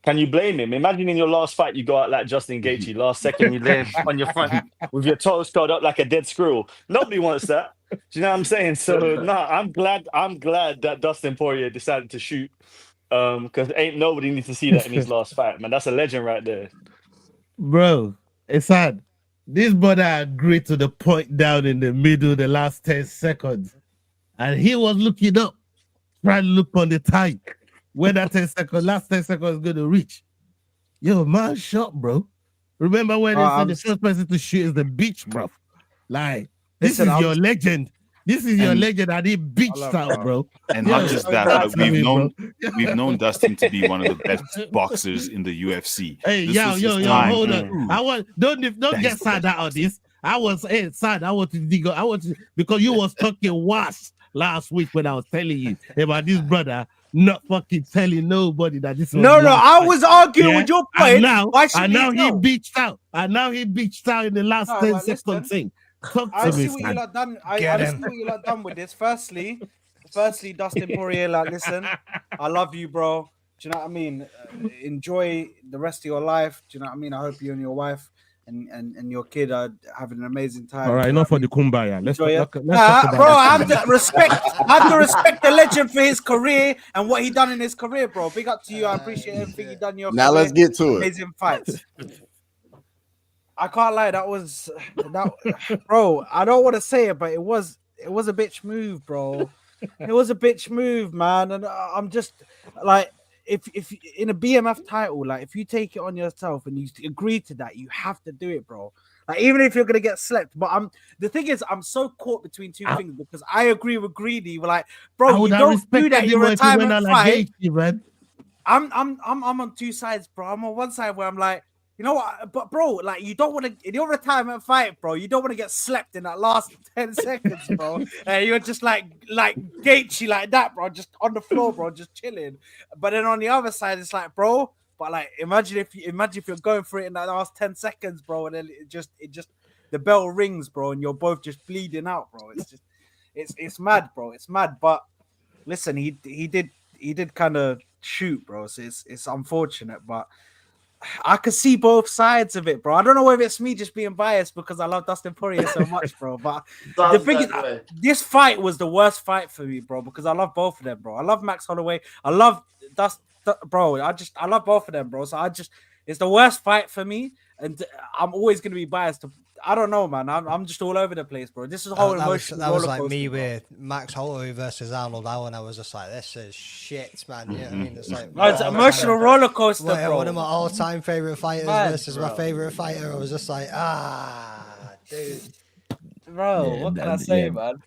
can you blame him? Imagine in your last fight, you go out like Justin Gaethje. Last second, you lay on your front with your toes curled up like a dead squirrel. Nobody wants that. Do you know what I'm saying? So, I'm glad that Dustin Poirier decided to shoot. Because ain't nobody needs to see that in his last fight, man. That's a legend right there. Bro, it's sad. This brother agreed to the point down in the middle, the last 10 seconds. And he was looking up, trying to look on the time where that last 10 seconds is going to reach. Yo, man, shot, bro. Remember when they said the first person to shoot is the beach, bro? Like, this is your legend. This is your legend, and he beached out, bro. And not just that, but we've known Dustin to be one of the best boxers in the UFC. Hey, yo, hold on. Don't get sad out of this. I was sad. I want to because you was talking worse last week when I was telling you about this brother not fucking telling nobody that this was I was arguing with your point. And now he beached out. And now he beached out in the last 10 seconds thing. I see what you lot done. I see what you lot done with this. Firstly, Dustin Poirier, like, listen, I love you, bro. Do you know what I mean? Enjoy the rest of your life. Do you know what I mean? I hope you and your wife and your kid are having an amazing time. All right, enough for the kumbaya. Let's talk about I have to respect the legend for his career and what he done in his career, bro. Big up to you. I appreciate everything you done in your career. Now let's get to it. Amazing fights. I can't lie, bro. I don't want to say it, but it was a bitch move, bro. It was a bitch move, man. And I'm just like, if in a BMF title, like, if you take it on yourself and you agree to that, you have to do it, bro. Like, even if you're gonna get slept. But the thing is, I'm so caught between two things, because I agree with Greedy. We're like, bro, you don't do that. You're a retirement fight. I'm on two sides, bro. I'm on one side where I'm like, you know what? But bro, like, you don't want to in your retirement fight, bro. You don't want to get slept in that last 10 seconds, bro. And you're just like Gaethje like that, bro, just on the floor, bro, just chilling. But then on the other side, it's like, bro, but like, imagine if you're going for it in that last 10 seconds, bro, and then it just the bell rings, bro, and you're both just bleeding out, bro. It's just it's mad, bro. It's mad. But listen, he did kind of shoot, bro. So it's unfortunate, but I could see both sides of it, bro. I don't know whether it's me just being biased because I love Dustin Poirier so much, bro. But the thing is, this fight was the worst fight for me, bro, because I love both of them, bro. I love Max Holloway. I love bro. I love both of them, bro. So it's the worst fight for me, and I'm always gonna be biased I don't know, man. I'm just all over the place, bro. This is a whole emotional that was roller like coaster, me bro. with Max Holloway versus Arnold Allen. I was just like, this is shit, man. You know what I mean? It's like No, it's an emotional roller coaster, bro. one of my all-time favorite fighters Mad, versus bro. my favorite fighter. I was just like, dude. Bro, what can I say, man?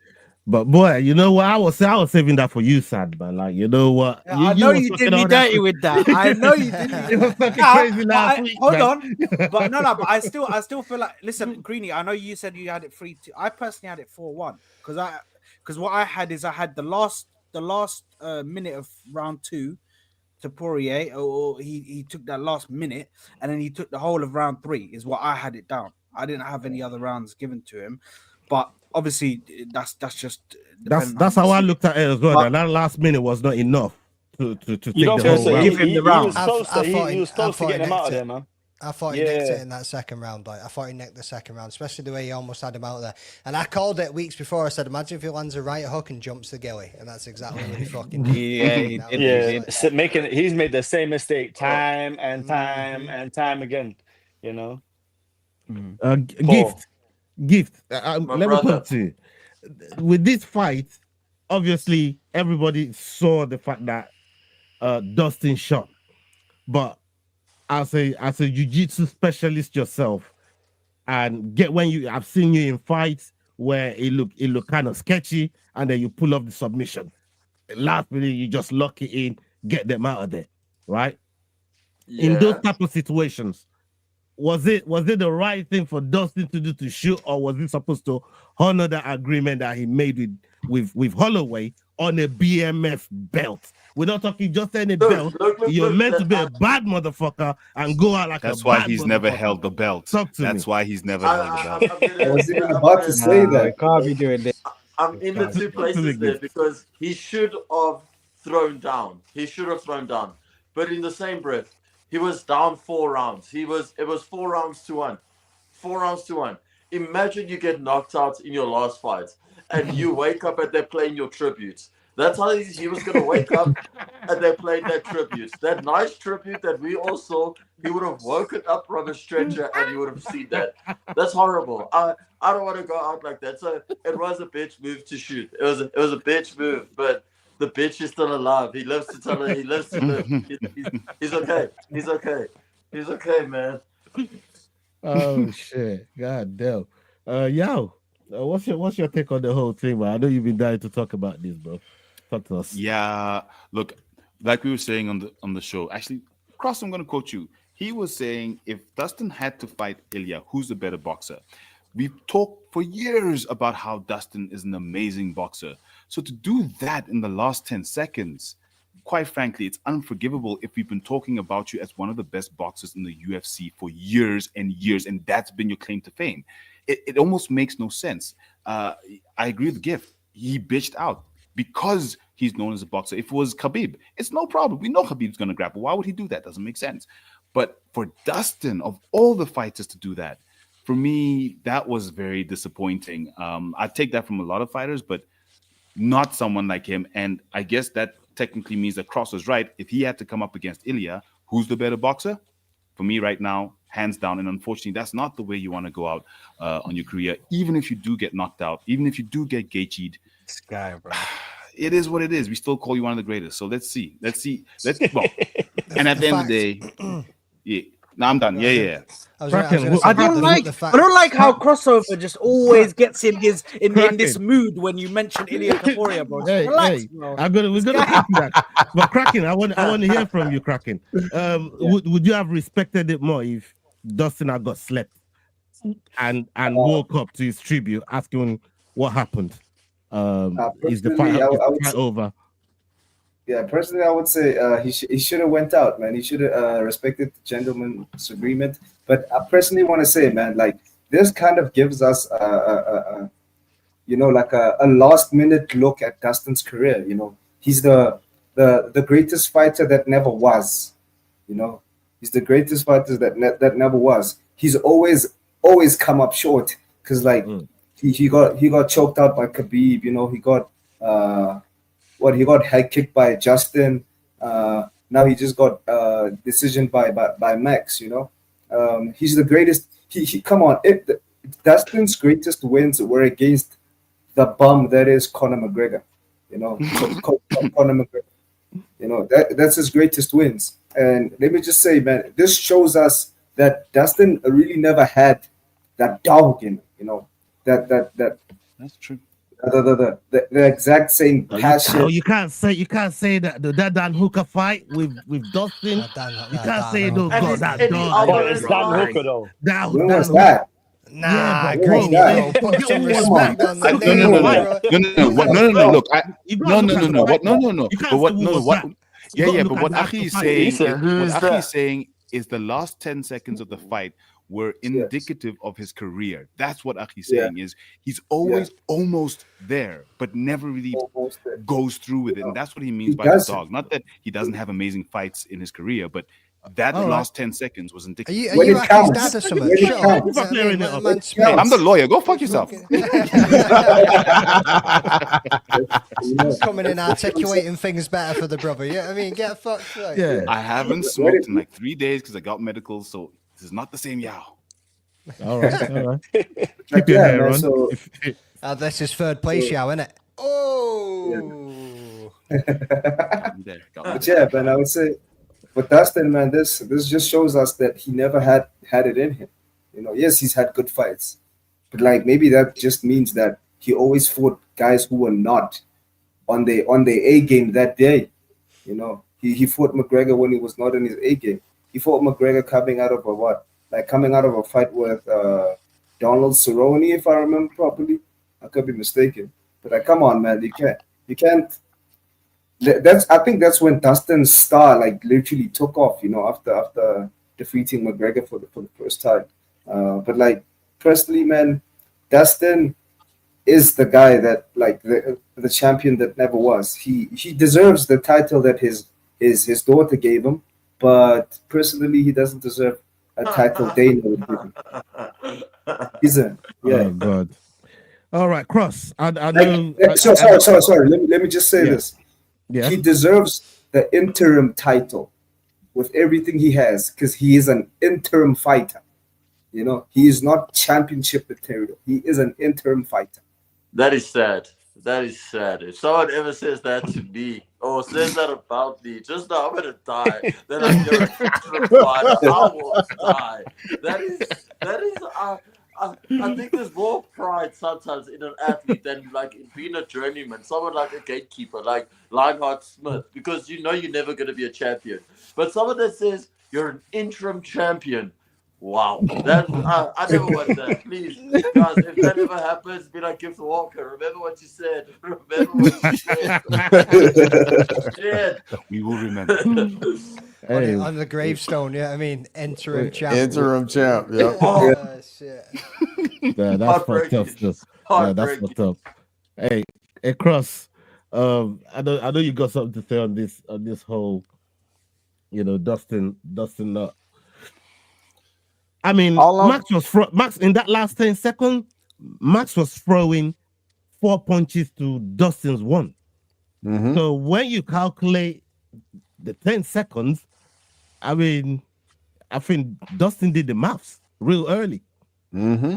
But boy, you know what? I was saving that for you, sad man. Like, you know what? Yeah, I know was you fucking did me all that dirty with that. I know you did me. You were fucking Nah, crazy but last week, hold man. on, but but I still feel like, listen, Greeny. I know you said you had it 3-2. I personally had it 4-1 because what I had is I had the last minute of round 2 to Poirier, or he took that last minute, and then he took the whole of round 3. Is what I had it down. I didn't have any other rounds given to him, but obviously that's just That's how I looked at it as well. But- That last minute was not enough to You take don't the think whole so? round. He was close. He was I close to thought he getting him out nicked of there, it. man. I thought he nicked it in that second round. Like, I thought he nicked the second round, especially the way he almost had him out there. And I called it weeks before. I said, imagine if he lands a right hook and jumps the gilly. And that's exactly what he fucking did. He's made the same mistake time and time again. You know. Gift. My Let me brother. put it to you. With this fight, obviously everybody saw the fact that Dustin shot, but as a jiu-jitsu specialist yourself, and I've seen you in fights where it look kind of sketchy, and then you pull off the submission. Last minute you just lock it in, get them out of there, right? In those type of situations, was it the right thing for Dustin to do to shoot, or was he supposed to honor the agreement that he made with Holloway on a BMF belt? We're not talking just any belt. You're meant to be a bad motherfucker and go out like That's a why bad he's never motherfucker. held the belt. Talk to That's me. why he's never held the belt. I was even about to say that. Can't be doing this. I'm in the two places there because he should have thrown down. He should have thrown down. But in the same breath, he was down 4 rounds. It was 4 rounds to 1. 4 rounds to 1. Imagine you get knocked out in your last fight and you wake up and they're playing your tributes. That's how he was going to wake up and they played that tribute. That nice tribute that we all saw, he would have woken up from a stretcher and you would have seen that. That's horrible. I don't want to go out like that. So it was a bitch move to shoot. It was a bitch move, but the bitch is still alive. He lives to tell her. He lives to live. He's okay. He's okay. He's okay, man. Oh shit! God damn. What's your take on the whole thing, man? I know you've been dying to talk about this, bro. Talk to us. Yeah, look, like we were saying on the show. Actually, Cross, I'm going to quote you. He was saying if Dustin had to fight Ilya, who's the better boxer? We've talked for years about how Dustin is an amazing boxer. So to do that in the last 10 seconds, quite frankly, it's unforgivable if we've been talking about you as one of the best boxers in the UFC for years and years, and that's been your claim to fame. It almost makes no sense. I agree with Gift. He bitched out because he's known as a boxer. If it was Khabib, it's no problem. We know Khabib's going to grapple. Why would he do that? Doesn't make sense. But for Dustin, of all the fighters to do that, for me, that was very disappointing. I take that from a lot of fighters, but not someone like him. And I guess that technically means that Cross was right. If he had to come up against Ilya, who's the better boxer? For me right now, hands down. And unfortunately, that's not the way you want to go out on your career. Even if you do get knocked out, even if you do get Gaethje'd, this guy, bro. It is what it is. We still call you one of the greatest. So let's see. Well, and at the end of the day, yeah. No, I'm done. Yeah. I don't like how crossover just always gets in this mood when you mention Ilya Topuria, bro. Relax, bro. We're gonna get to that. But Kraken, I want to hear from you, Kraken. Would you have respected it more if Dustin had got slept and woke up to his tribute asking what happened? Is the fight over? Yeah, personally, I would say he should have went out, man. He should have respected the gentleman's agreement. But I personally want to say, man, like this kind of gives us, like a last minute look at Dustin's career. You know, he's the greatest fighter that never was. You know, he's the greatest fighter that never was. He's always come up short because he got choked out by Khabib. You know, he got he got head kicked by Justin. Now he just got decision by Max. You know, he's the greatest. He come on. Dustin's greatest wins were against the bum that is Conor McGregor. You know, Conor McGregor. You know, that's his greatest wins. And let me just say, man, this shows us that Dustin really never had that dog in him, you know, that That's true. The exact same passion. You can't say that the Dan Hooker fight with Dustin. You can't say those got that dog. But it's Dan Hooker though. When was that? Nah, but Greeny, bro, bro, put some come respect on. on the No, name. no. Look, no. You But can't what? say No, who what? was Yeah, that. yeah. But what Look at Aki is that saying, He said, "Who's that?" is the last 10 seconds of the fight were indicative of his career. That's what Aki's saying is he's always almost there, but never really goes through with it. And that's what he means He by the doesn't. dog. Not that he doesn't have amazing fights in his career, but that All right. last 10 seconds was Are indicative. you, are When you it Aki's counts. dad or something? When it Shut up. counts. You know what I mean? It Man's Hey, I'm the lawyer. Go fuck yourself. coming in articulating things better for the brother. You know what I mean? Get fucked right. Yeah. I haven't smoked in like 3 days because I got medical, so this is not the same yow. All right. But Keep your yeah, hair man, on. so This is third place, Yao, isn't it? Oh. There, got but yeah, man, I would say but Dustin, man, this just shows us that he never had it in him. You know, yes, he's had good fights, but like maybe that just means that he always fought guys who were not on their A game that day. You know, he fought McGregor when he was not in his A game. He fought McGregor coming out of a fight with Donald Cerrone, if I remember properly. I could be mistaken, but come on, man, you can't. I think that's when Dustin's star like literally took off. You know, after defeating McGregor for the first time. But like personally, man, Dustin is the guy that like the champion that never was. He deserves the title that his daughter gave him, but personally, he doesn't deserve a title Dana would give him. Oh God. All right, Cross. I know. Sorry. Let me just say this. Yeah. He deserves the interim title with everything he has because he is an interim fighter. You know, he is not championship material. He is an interim fighter. That is sad. That is sad. If someone ever says that to me or says that about me, just know I'm gonna die. Then I get a fighter. I will die. That is. I think there's more pride sometimes in an athlete than like in being a journeyman, someone like a gatekeeper, like Lionheart Smith, because you know you're never going to be a champion. But someone that says you're an interim champion, wow, that I never want that. Please, guys, if that ever happens, be like Gibbs Walker. Remember what you said. Remember what you said. Shit. We will remember. On the gravestone, yeah. I mean, interim champ. Interim champ. Yeah. Oh, shit. Yeah, that's fucked up stuff. Yeah, that's fucked up. Hey, Cross. I know you got something to say on this whole, you know, Dustin Nut. I mean, Max in that last 10 seconds, Max was throwing 4 punches to Dustin's 1. Mm-hmm. So when you calculate the 10 seconds, I mean, I think Dustin did the maths real early. Mm-hmm.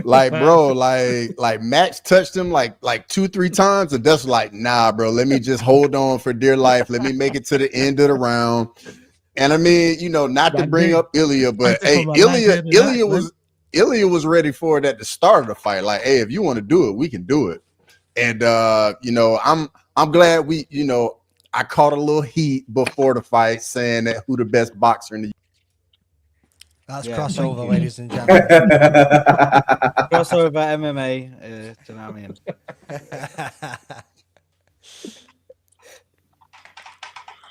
Like, bro, like Max touched him like 2-3 times, and Dustin like, nah, bro, let me just hold on for dear life. Let me make it to the end of the round. And I mean, you know, not to bring up Ilya, but hey, Ilya was ready for it at the start of the fight. Like, hey, if you want to do it, we can do it. And you know, I'm glad I caught a little heat before the fight saying that who the best boxer in the That's crossover, ladies and gentlemen. Crossover MMA. Do you know what I mean?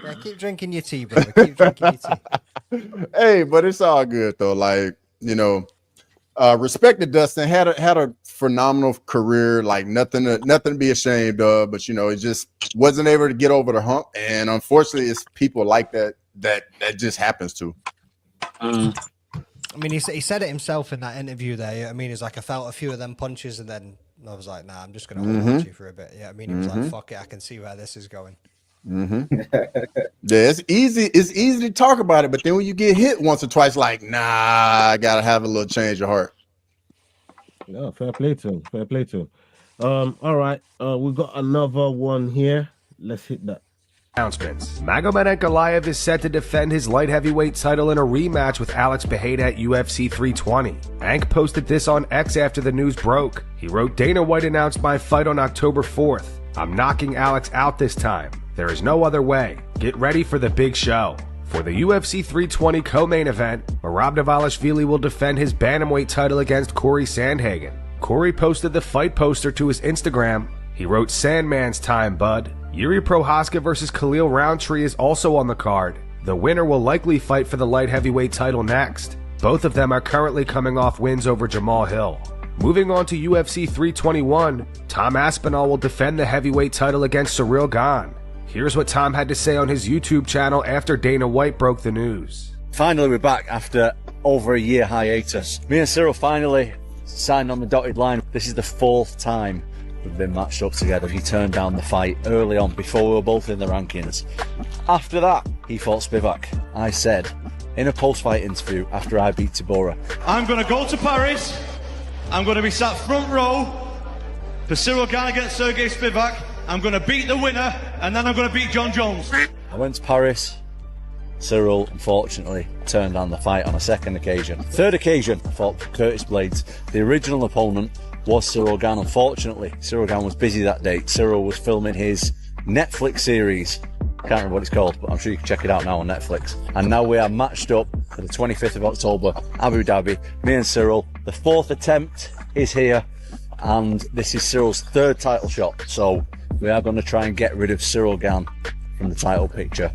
Yeah, keep drinking your tea, brother. Keep drinking your tea. Hey, but it's all good though. Like, you know, respect to Dustin. Had a phenomenal career. Like nothing to be ashamed of. But you know, it just wasn't able to get over the hump. And unfortunately, it's people like that just happens to. I mean, he said it himself in that interview there. I mean, he's like, I felt a few of them punches, and then I was like, nah, I'm just gonna hold on to you for a bit. Yeah, I mean, he was like, fuck it, I can see where this is going. Mm-hmm. Yeah, it's easy to talk about it, but then when you get hit once or twice, like, nah, I gotta have a little change of heart. Yeah, fair play to him. Fair play to him. All right. We've got another one here. Let's hit that. Announcements. Magomed Ankalaev is set to defend his light heavyweight title in a rematch with Alex Pereira at UFC 320. Ank posted this on X after the news broke. He wrote, Dana White announced my fight on October 4th. I'm knocking Alex out this time. There is no other way. Get ready for the big show. For the UFC 320 co-main event, Merab Dvalishvili will defend his bantamweight title against Corey Sandhagen. Corey posted the fight poster to his Instagram. He wrote, Sandman's time, bud. Yuri Prohaska versus Khalil Roundtree is also on the card. The winner will likely fight for the light heavyweight title next. Both of them are currently coming off wins over Jamal Hill. Moving on to UFC 321, Tom Aspinall will defend the heavyweight title against Cyril Gane. Here's what Tom had to say on his YouTube channel after Dana White broke the news. Finally, we're back after over a year hiatus. Me and Cyril finally signed on the dotted line. This is the 4th time we've been matched up together. He turned down the fight early on before we were both in the rankings. After that, he fought Spivak. I said in a post-fight interview after I beat Tibora, I'm going to go to Paris. I'm going to be sat front row for Cyril Gane against Sergey Spivak. I'm going to beat the winner, and then I'm going to beat John Jones. I went to Paris. Cyril, unfortunately, turned down the fight on a second occasion. Third occasion, I fought Curtis Blades. The original opponent was Cyril Gane. Unfortunately, Cyril Gane was busy that day. Cyril was filming his Netflix series. Can't remember what it's called, but I'm sure you can check it out now on Netflix. And now we are matched up for the 25th of October, Abu Dhabi. Me and Cyril. The 4th attempt is here, and this is Cyril's 3rd title shot. So we are going to try and get rid of Cyril Gane from the title picture.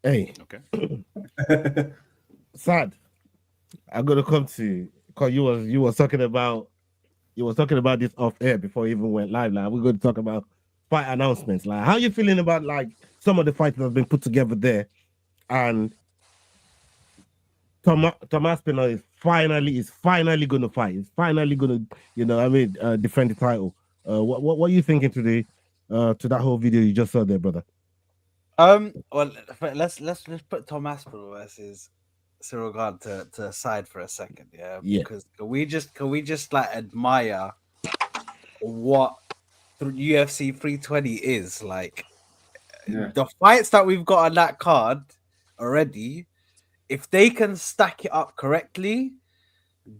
Hey. Okay. Sad. I'm gonna come to you because you was talking about this off air before you even went live. Like we're going to talk about fight announcements. Like how you feeling about like some of the fights that have been put together there, and Tom Aspinall is finally going to fight. He's finally going to defend the title. What are you thinking today to that whole video you just saw there, brother? Well, let's put Tom Aspinall versus Cyril Gane to aside for a second, yeah. Because can we just like admire what UFC 320 is like? Yeah. The fights that we've got on that card already, if they can stack it up correctly,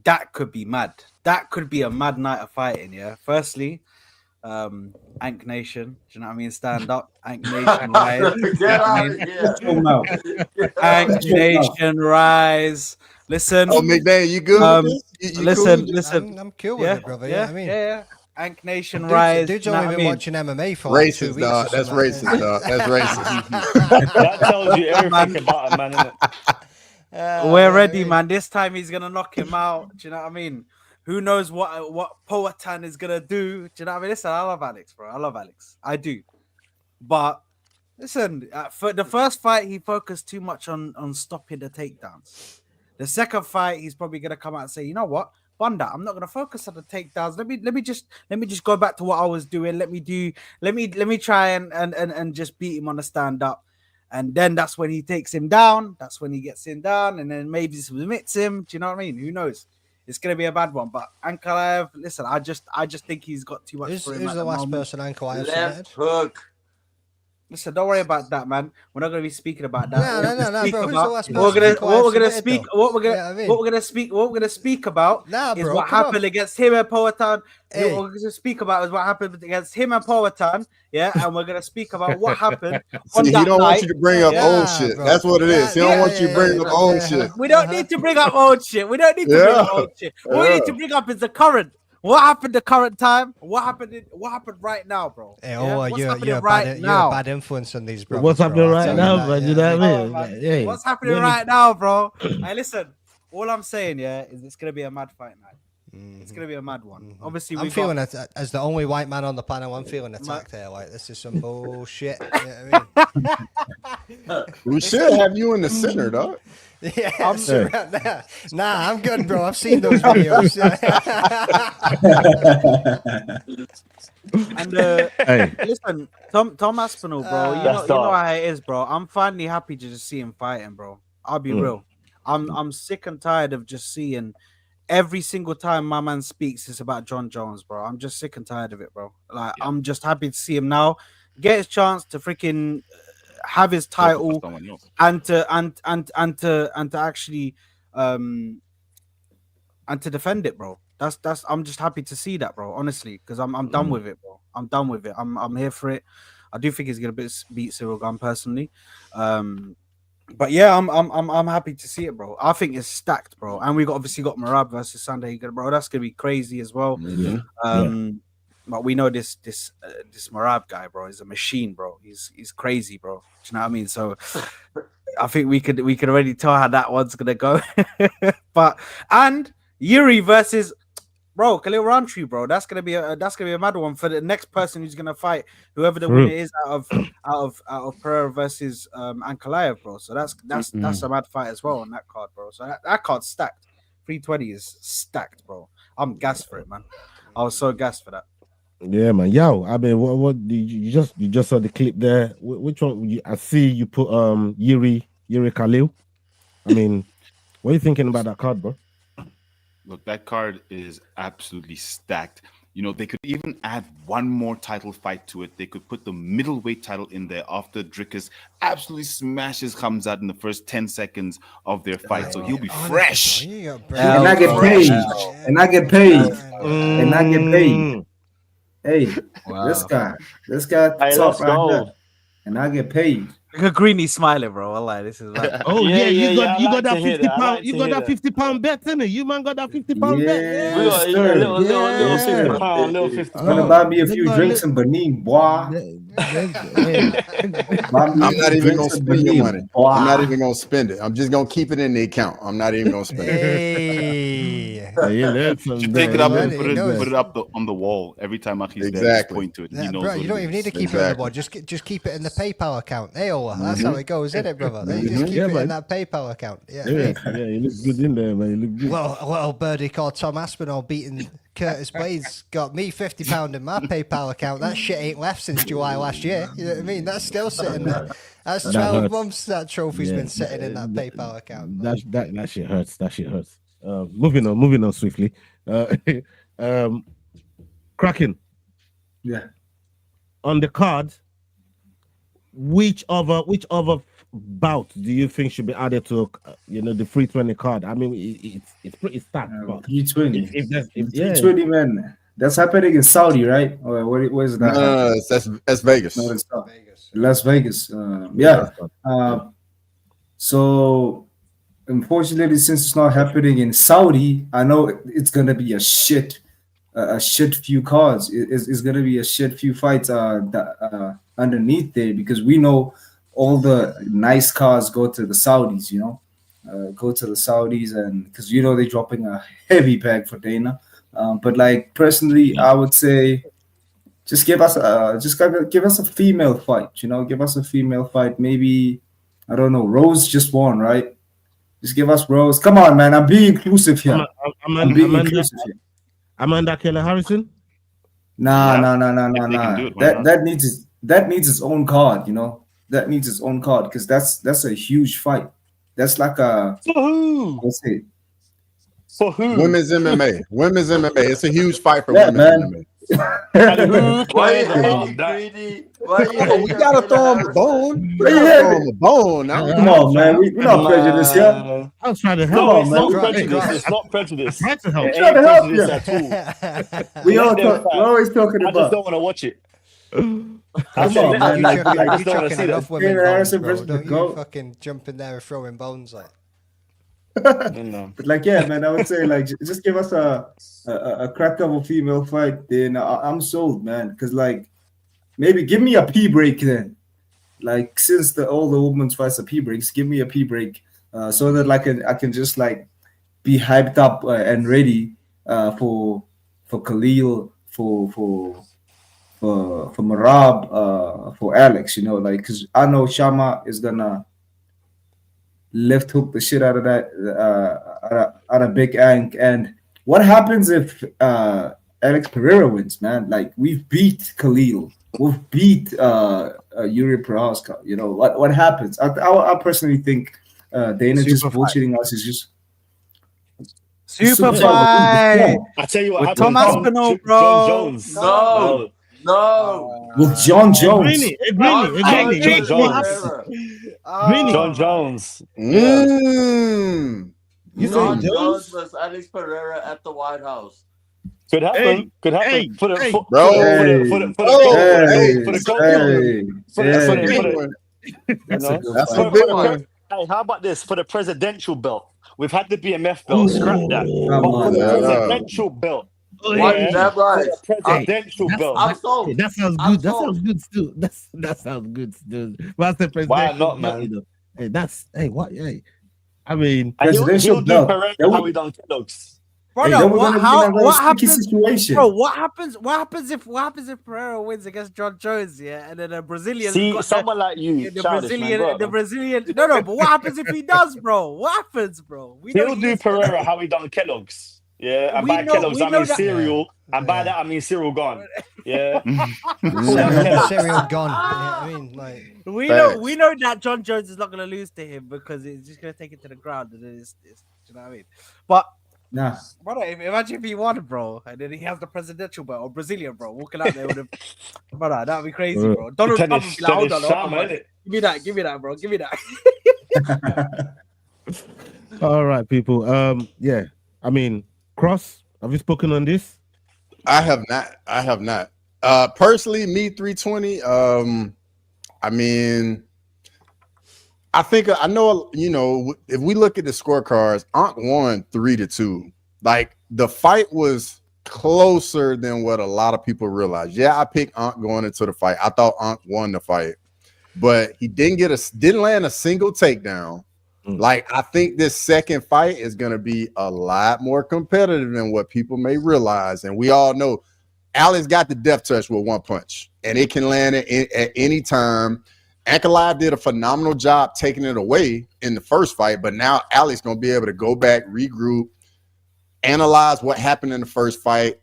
that could be mad. That could be a mad night of fighting, yeah. Firstly, Ank Nation, do you know what I mean? Stand up, Ank Nation rise. Get out of here. Ank Nation rise. Listen. Oh, McDaniel, you good? With this? You listen, cool? listen. I'm cool with it, brother. Yeah, I mean, yeah. Ank Nation rise. Dude's you know only what I been mean? watching MMA for like 2 Racist, weeks. dog. That's racist, dog. That's racist. That tells you everything about a man, innit? We're ready, man. This time he's gonna knock him out. Do you know what I mean? Who knows what Poatan is gonna do? Do you know what I mean? Listen, I love Alex, bro. I love Alex. I do. But listen, for the first fight, he focused too much on stopping the takedowns. The second fight, he's probably gonna come out and say, you know what, Bunda, I'm not gonna focus on the takedowns. Let me just go back to what I was doing. Let me try and just beat him on the stand up. And then that's when he takes him down. That's when he gets him down, and then maybe submits him. Do you know what I mean? Who knows? It's gonna be a bad one. But Ankalaev, listen, I just think he's got too much for him. Who's at the last moment. person Ankalaev Left submitted? hook. Listen, don't worry about that, man. We're not going to be speaking about that. No, bro. Who's the last What we're going to speak about is bro, what come happened on. against him and Poatan. Hey. What we're going to speak about is what happened against him and Poatan. Yeah, and we're going to speak about what happened. See, he don't want you to bring up old shit. bro. That's what it is. He don't want you to bring up old shit. We don't need to bring up old shit. We don't need to bring up old shit. What we need to bring up is the current. What happened the current time? What happened right now, bro? Hey, What's you're happening a right now? bad influence on these brothers. What's happening bro. right now, man? You know what I mean? Hey, What's happening right now, bro? Hey, listen. All I'm saying, is it's gonna be a mad fight night. It's gonna be a mad one. Obviously, I'm feeling it as the only white man on the panel. I'm feeling attacked here. Like this is some bullshit. You know what I mean? We should have you in the center, dog. Yeah, nah, I'm good, bro. I've seen those videos. And listen, Tom Aspinall, bro. You know how it is, bro. I'm finally happy to just see him fighting, bro. I'll be real. I'm sick and tired of just seeing every single time my man speaks, it's about John Jones, bro. I'm just sick and tired of it, bro. Like, I'm just happy to see him now get his chance to freaking have his Go for title someone else. and to actually and to defend it, bro. That's I'm just happy to see that, bro. Honestly, because I'm done with it, bro. I'm done with it. I'm here for it. I do think he's gonna beat Cyril Gunn personally. But yeah, I'm happy to see it, bro. I think it's stacked, bro. And we obviously got Marab versus Sunday, bro. That's gonna be crazy as well. But we know this Marab guy, bro, is a machine, bro. He's crazy, bro. Do you know what I mean? So I think we could already tell how that one's gonna go. And Yuri versus Khalil Roundtree, bro. That's gonna be a mad one for the next person who's gonna fight whoever the winner is out of Pereira versus Ankalaev, bro. So that's a mad fight as well on that card, bro. So that card's stacked. 320 is stacked, bro. I'm gassed for it, man. I was so gassed for that. Yeah, man. Yo, I mean, what did you just saw the clip there? Which one? I see you put Yuri Khalil. I mean, what are you thinking about that card, bro? Look, that card is absolutely stacked. You know, they could even add one more title fight to it. They could put the middleweight title in there after Drickus absolutely smashes Khamzat in the first 10 seconds of their fight. So he'll be fresh. And I get paid. And I get paid. And I get paid. Hey, this guy Hey, top let's right go. here. And I get paid. Look at Greeny smiling, bro. Wallahi, this is like you got I like that to hear 50 that. I pound. like You to got hear that that. 50-pound bet, innit? You man got that 50-pound bet. We got a little 50 pound, little 50 I'm gonna pound. buy me a few drinks in Benin, boy. I'm not even gonna spend your money. I'm not even gonna spend it. I'm just gonna keep it in the account. I'm not even gonna spend it. You take it up and put it up on the wall every time Aki's there. Just point to it. He knows Bro, what you don't it even is. need to keep it on the board. Just keep it in the PayPal account. Hey, that's how it goes, isn't it, brother? You just keep it in that PayPal account. Yeah, you look good in there, man. You look good. Well, a little birdie called Tom Aspinall beating Curtis Blades got me £50 in my PayPal account. That shit ain't left since July last year. You know what I mean? That's still sitting there. That's 12 months that trophy's been sitting in that PayPal account. That shit hurts. That shit hurts. Moving on swiftly. Kraken. Yeah. On the card, which other bout do you think should be added to the 320 card? I mean, it's pretty stacked. 320. If 320, man. That's happening in Saudi, right? Or where is that? No, that's Vegas. No, it's not. Las Vegas. Yeah. So unfortunately, since it's not happening in Saudi, I know it's gonna be a shit few cards. It's gonna be a shit few fights underneath there, because we know all the nice cars go to the Saudis, and because they're dropping a heavy bag for Dana. But like personally, I would say just give us a female fight. Give us a female fight. Maybe, I don't know. Rose just won, right? Just give us Rose. Come on, man. I'm being inclusive here. I'm being inclusive here. Amanda Keller Harrison? Nah. That needs its own card. That needs its own card, because that's a huge fight. That's like a for who? Let's see. For who? Women's MMA. It's a huge fight for Yeah, women's man. MMA. Why you hating, Greedy? Why you hating? We gotta throw him a bone. Why you Throw hating? him a bone. Now. Come on, man. We're not prejudiced here. I was trying to No, help. it's not prejudice. It's not prejudice. I tried to help. It Trying to ain't help prejudice you. at all. We're Let them fight. always talking I just about. don't want to watch it. Come on, man. I just don't want You're to see chucking that. enough women Taylor bones, Harrison bro. versus the Don't you GOAT. fucking jump in there and throwing bones like. No. But like, yeah, man, I would say like just give us a crack of a female fight, then I'm sold, man. Because like, maybe give me a pee break then. Like, since all the women's fights are pee breaks, give me a pee break, so that like I can just like be hyped up and ready for Khalil, for Marab, for Alex. Like, because I know Shama is gonna left hook the shit out of that out of Big Ang. And what happens if Alex Pereira wins, man? Like, we've beat Khalil, we've beat Yuri Prohaska. What happens? I personally think Dana just Super bullshitting us. Is just Super fight. fight. I tell you what With happened. Tom Aspinall, bro. John Jones. No, no. With John Jones. John What Jones. Greeny. John Jones. You John say Jones was Alex Pereira at the White House. Could happen. Could happen. Hey, For the hey, for bro. the goat That's you a know, good That's a fight. big one. Hey, how about this for the presidential belt? We've had the BMF belt. Scrap that. Come But for on, the man. presidential belt, What? Damn right. for the presidential belt. I'm sold. That sounds I'm good. That sold. sounds good, Stu. That sounds good, Stu. What's the president? Why not, man? Hey, that's what? Hey, I mean, And Presidential he'll do belt. Pereira That how would- he done Kellogg's. Brother, Then we're what, gonna be in a very what sticky happens? situation. Bro, what happens if Pereira wins against John Jones? Yeah, and then the Brazilian. See, someone like you, the childish, man, go on, man. Brazilian. No. But what happens if he does, bro? What happens, bro? We know He'll he do is- Pereira how he done Kellogg's. Yeah, and We by know- Kellogg's we I know mean that- cereal, and by that I mean cereal gone. Yeah, Cereal gone. Yeah, I mean, like We Facts. know that John Jones is not gonna lose to him because it's just gonna take it to the ground, and then it's you know what I mean. But Nah. brother, imagine if he won, bro, and then he has the presidential belt or Brazilian, bro, walking out there with him. Brother, that'd be crazy, bro. Donald Trump would be like, hold on, innit? give me that, bro, give me that. all right, people. Yeah, I mean, Cross. Have you spoken on this? I have not. Personally, me 320. I mean, I think I know. You know, if we look at the scorecards, Ankh won 3-2. Like the fight was closer than what a lot of people realize. Yeah, I picked Ankh going into the fight. I thought Ankh won the fight, but he didn't land a single takedown. Like, I think this second fight is going to be a lot more competitive than what people may realize. And we all know Ali's got the death touch with one punch, and it can land at any time. Ankalaev did a phenomenal job taking it away in the first fight, but now Ali's going to be able to go back, regroup, analyze what happened in the first fight.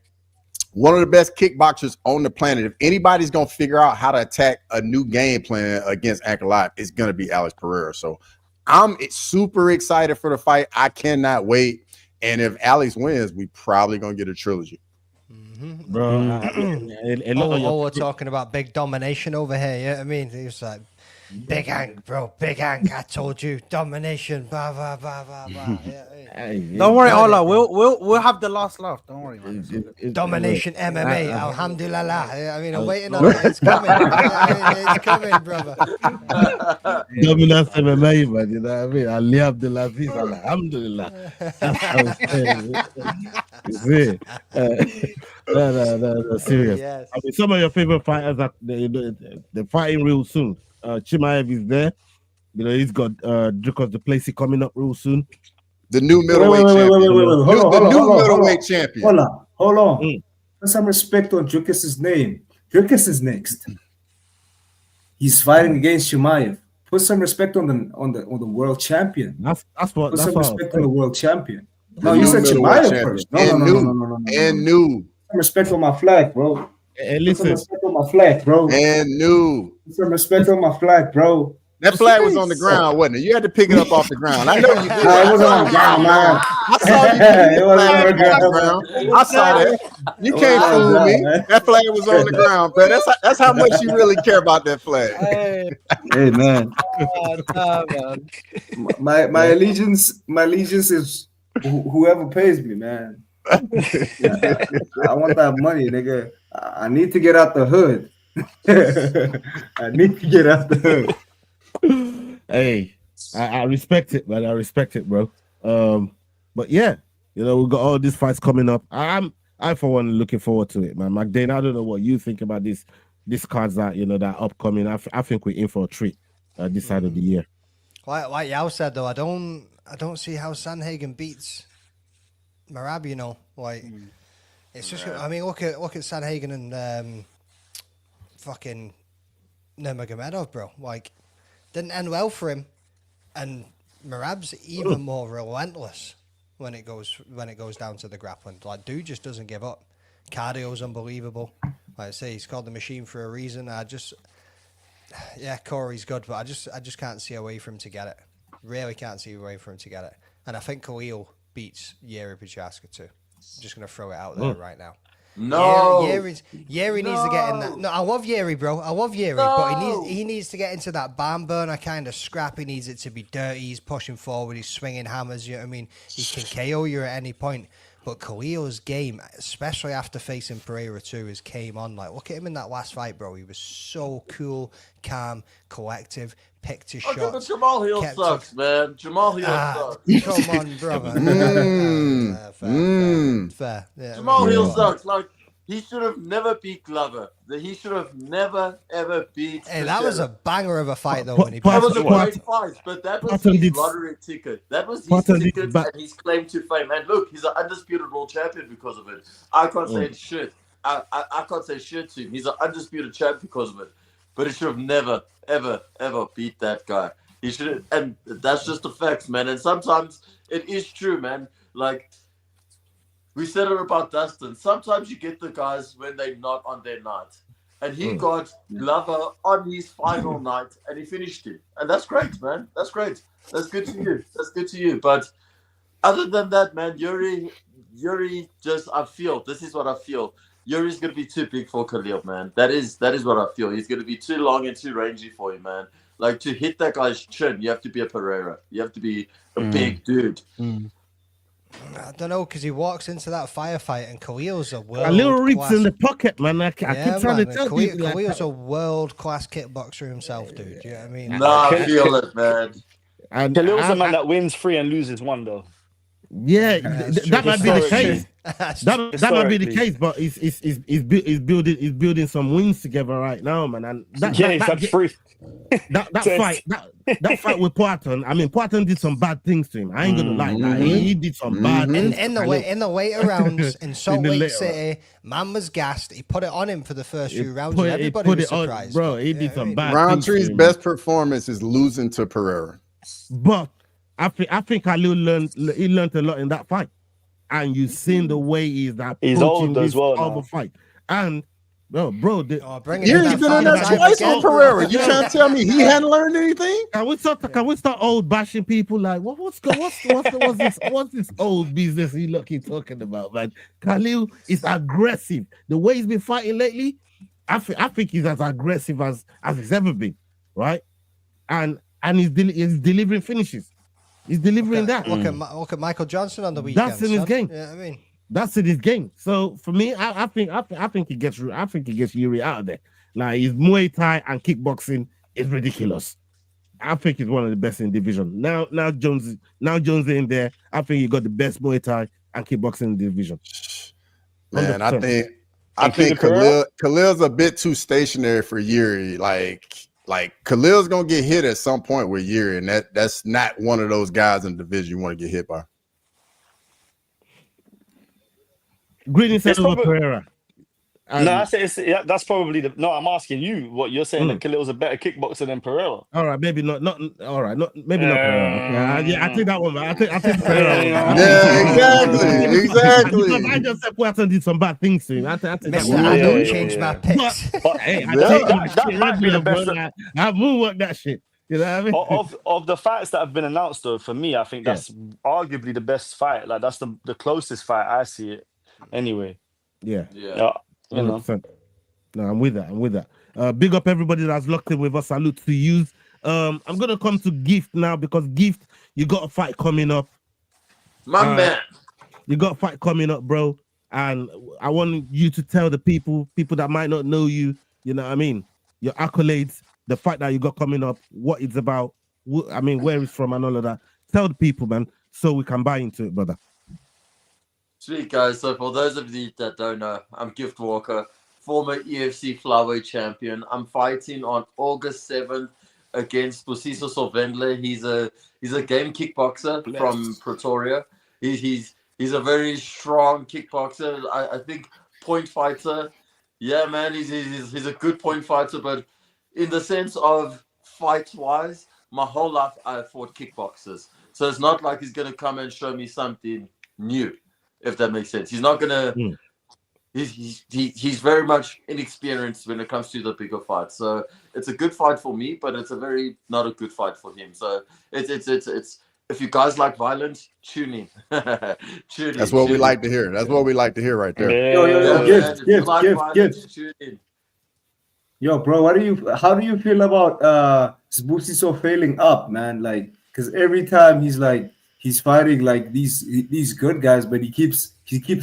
One of the best kickboxers on the planet. If anybody's going to figure out how to attack a new game plan against Ankalaev, it's going to be Alex Pereira. So I'm super excited for the fight. I cannot wait. And if Alex wins, we probably going to get a trilogy. Bro, we're talking about big domination over here. Yeah, I mean, he was like, Big Hank, bro, Big Hank. I told you, domination. Blah blah blah blah blah. Don't worry, Ola. We'll have the last laugh. Don't worry, man. Domination MMA. Alhamdulillah. I mean, I'm waiting on it. It's coming. It's coming, brother. Dominance MMA, man. You know what I mean? Ali Abdulaziz, alhamdulillah. That's how it's saying. You see? No, serious. Yes. I mean, some of your favorite fighters are they're fighting real soon. Chimaev is there. You know, he's got Dricos the Placey coming up real soon. The new middleweight champion. The new middleweight champion. Hold on. Put some respect on Dricus' name. Dricus is next. He's fighting against Chimaev. Put some respect on the world champion. That's what. Put That's some what respect on the world champion. The No, you new said middleweight Chimaev champion. first. No. And new. Some respect on my flag, bro. Hey, Put some listen. respect on my flag, bro. And new. Put some respect on my flag, bro. That flag was on the ground, wasn't it? You had to pick it up off the ground. I know you did. No, it wasn't on the ground, man. I saw you. It wasn't on the ground. I saw that. You can't fool me. That flag was on the ground, bro. That's how much you really care about that flag. Hey, man. My allegiance is whoever pays me, man. I want that money, nigga. I need to get out the hood. I need to get out the hood. Hey, I respect it, man. I respect it, bro. But yeah, you know, we've got all these fights coming up. I for one looking forward to it, man. McDane, I don't know what you think about this cards that that upcoming. I think we're in for a treat this side of the year. Like Yao said though, I don't see how Sanhagen beats Merab. You know, like it's just. I mean, look at Sanhagen and fucking Nurmagomedov, bro. Like, didn't end well for him, and Merab's even more relentless when it goes down to the grappling. Like, dude just doesn't give up. Cardio's unbelievable. Like I say, he's called the machine for a reason. Corey's good, but I just can't see a way for him to get it. Really can't see a way for him to get it. And I think Khalil beats Yuri Prochaska too. I'm just going to throw it out there right now. No. Yuri needs to get in that. No, I love Yuri, bro. I love Yuri, but he needs to get into that barn burner kind of scrap. He needs it to be dirty. He's pushing forward. He's swinging hammers. You know what I mean? He can KO you at any point. But Khalil's game, especially after facing Pereira too, came on. Like, look at him in that last fight, bro. He was so cool, calm, collective, picked his shots. But Jamal Hill sucks, man. Jamal Hill sucks. Come on, brother. Fair. Yeah, Jamal Hill sucks. Like, he should have never beat Glover. He should have never, ever beat... Hey, that was a banger of a fight, though. That was a great fight, but that was his lottery ticket. That was his ticket and his claim to fame. And look, he's an undisputed world champion because of it. I can't say shit. I can't say shit to him. He's an undisputed champ because of it. But he should have never, ever, ever beat that guy. He should, and that's just the facts, man. And sometimes it is true, man. Like, we said it about Dustin. Sometimes you get the guys when they're not on their night. And he got Glover on his final night, and he finished him. And that's great, man. That's great. That's good to you. That's good to you. But other than that, man, Yuri just, I feel, this is what I feel. Yuri's going to be too big for Khalil, man. That is what I feel. He's going to be too long and too rangy for him, man. Like, to hit that guy's chin, you have to be a Pereira. You have to be a big dude. I don't know, because he walks into that firefight and Khalil's a world. A little reeks in the pocket, man. I keep trying to tell you. Khalil's a world-class kickboxer himself, dude. You know what I mean? Nah, I feel it, man. Khalil's a man that wins 3 and loses 1, though. Yeah, that might be the case. That might be the case, but he's building some wins together right now, man. And that fight with Poitin. I mean, Poitin did some bad things to him. I ain't gonna lie. Like, he did some bad things. In the later rounds in Salt Lake City, man was gassed. He put it on him for the first few rounds. And everybody was surprised. Bro, he did some bad things. Roundtree's best performance is losing to Pereira. But I think Khalil learned a lot in that fight, and you've seen the way he's old as well now. Fight. And bro, you've been on that twice on Pereira. You trying to tell me he hadn't learned anything? Can we start old bashing people like what's this old business you talking about, man? Khalil is aggressive. The way he's been fighting lately, I think he's as aggressive as he's ever been, right? And he's delivering finishes. He's delivering that. Look at Michael Johnson on the weekend. That's in his game. Yeah, I mean, that's in his game. So for me, I think he gets Yuri out of there. Like, his Muay Thai and kickboxing is ridiculous. I think he's one of the best in the division. Now Jones in there. I think he got the best Muay Thai and kickboxing in the division. 100%. Man, I think Khalil's a bit too stationary for Yuri. Like Khalil's gonna get hit at some point with Yuri, and that's not one of those guys in the division you want to get hit by. Greetings, Pereira. No, I say that's probably I'm asking you what you're saying that Khalil's a better kickboxer than Pereira. All right, maybe not. All right, maybe not Pereira. Yeah, I think that one. I think Pereira. Yeah, exactly. I just said Poitin did some bad things to him. I think I don't change my picks. But hey, that might be the best. I moonwalk that shit. You know what I mean? Of the fights that have been announced, though, for me, I think that's arguably the best fight. Like, that's the closest fight I see it. Anyway. Yeah. You know. No, I'm with that. Big up everybody that's locked in with us. Salute to you. I'm gonna come to Gift now, because Gift, you got a fight coming up. My man. You got a fight coming up, bro. And I want you to tell the people that might not know you, you know what I mean, your accolades, the fight that you got coming up, what it's about, where it's from and all of that. Tell the people, man, so we can buy into it, brother. Sweet, guys. So for those of you that don't know, I'm Gift Walker, former UFC flyweight champion. I'm fighting on August 7th against Busiso Solvendle. He's a game kickboxer from Pretoria. He's a very strong kickboxer. I think point fighter. Yeah, man, he's a good point fighter. But in the sense of fight-wise, my whole life I fought kickboxers. So it's not like he's gonna come and show me something new, if that makes sense. He's not gonna he's very much inexperienced when it comes to the bigger fights. So it's a good fight for me, but it's a very not a good fight for him. So it's if you guys like violence, tune in. That's what we like to hear. That's what we like to hear right there. Yo, If you like gift. violence, tune in. Yo, bro, how do you feel about Sbusiso failing up, man? Like, because every time he's fighting like these good guys, but he keeps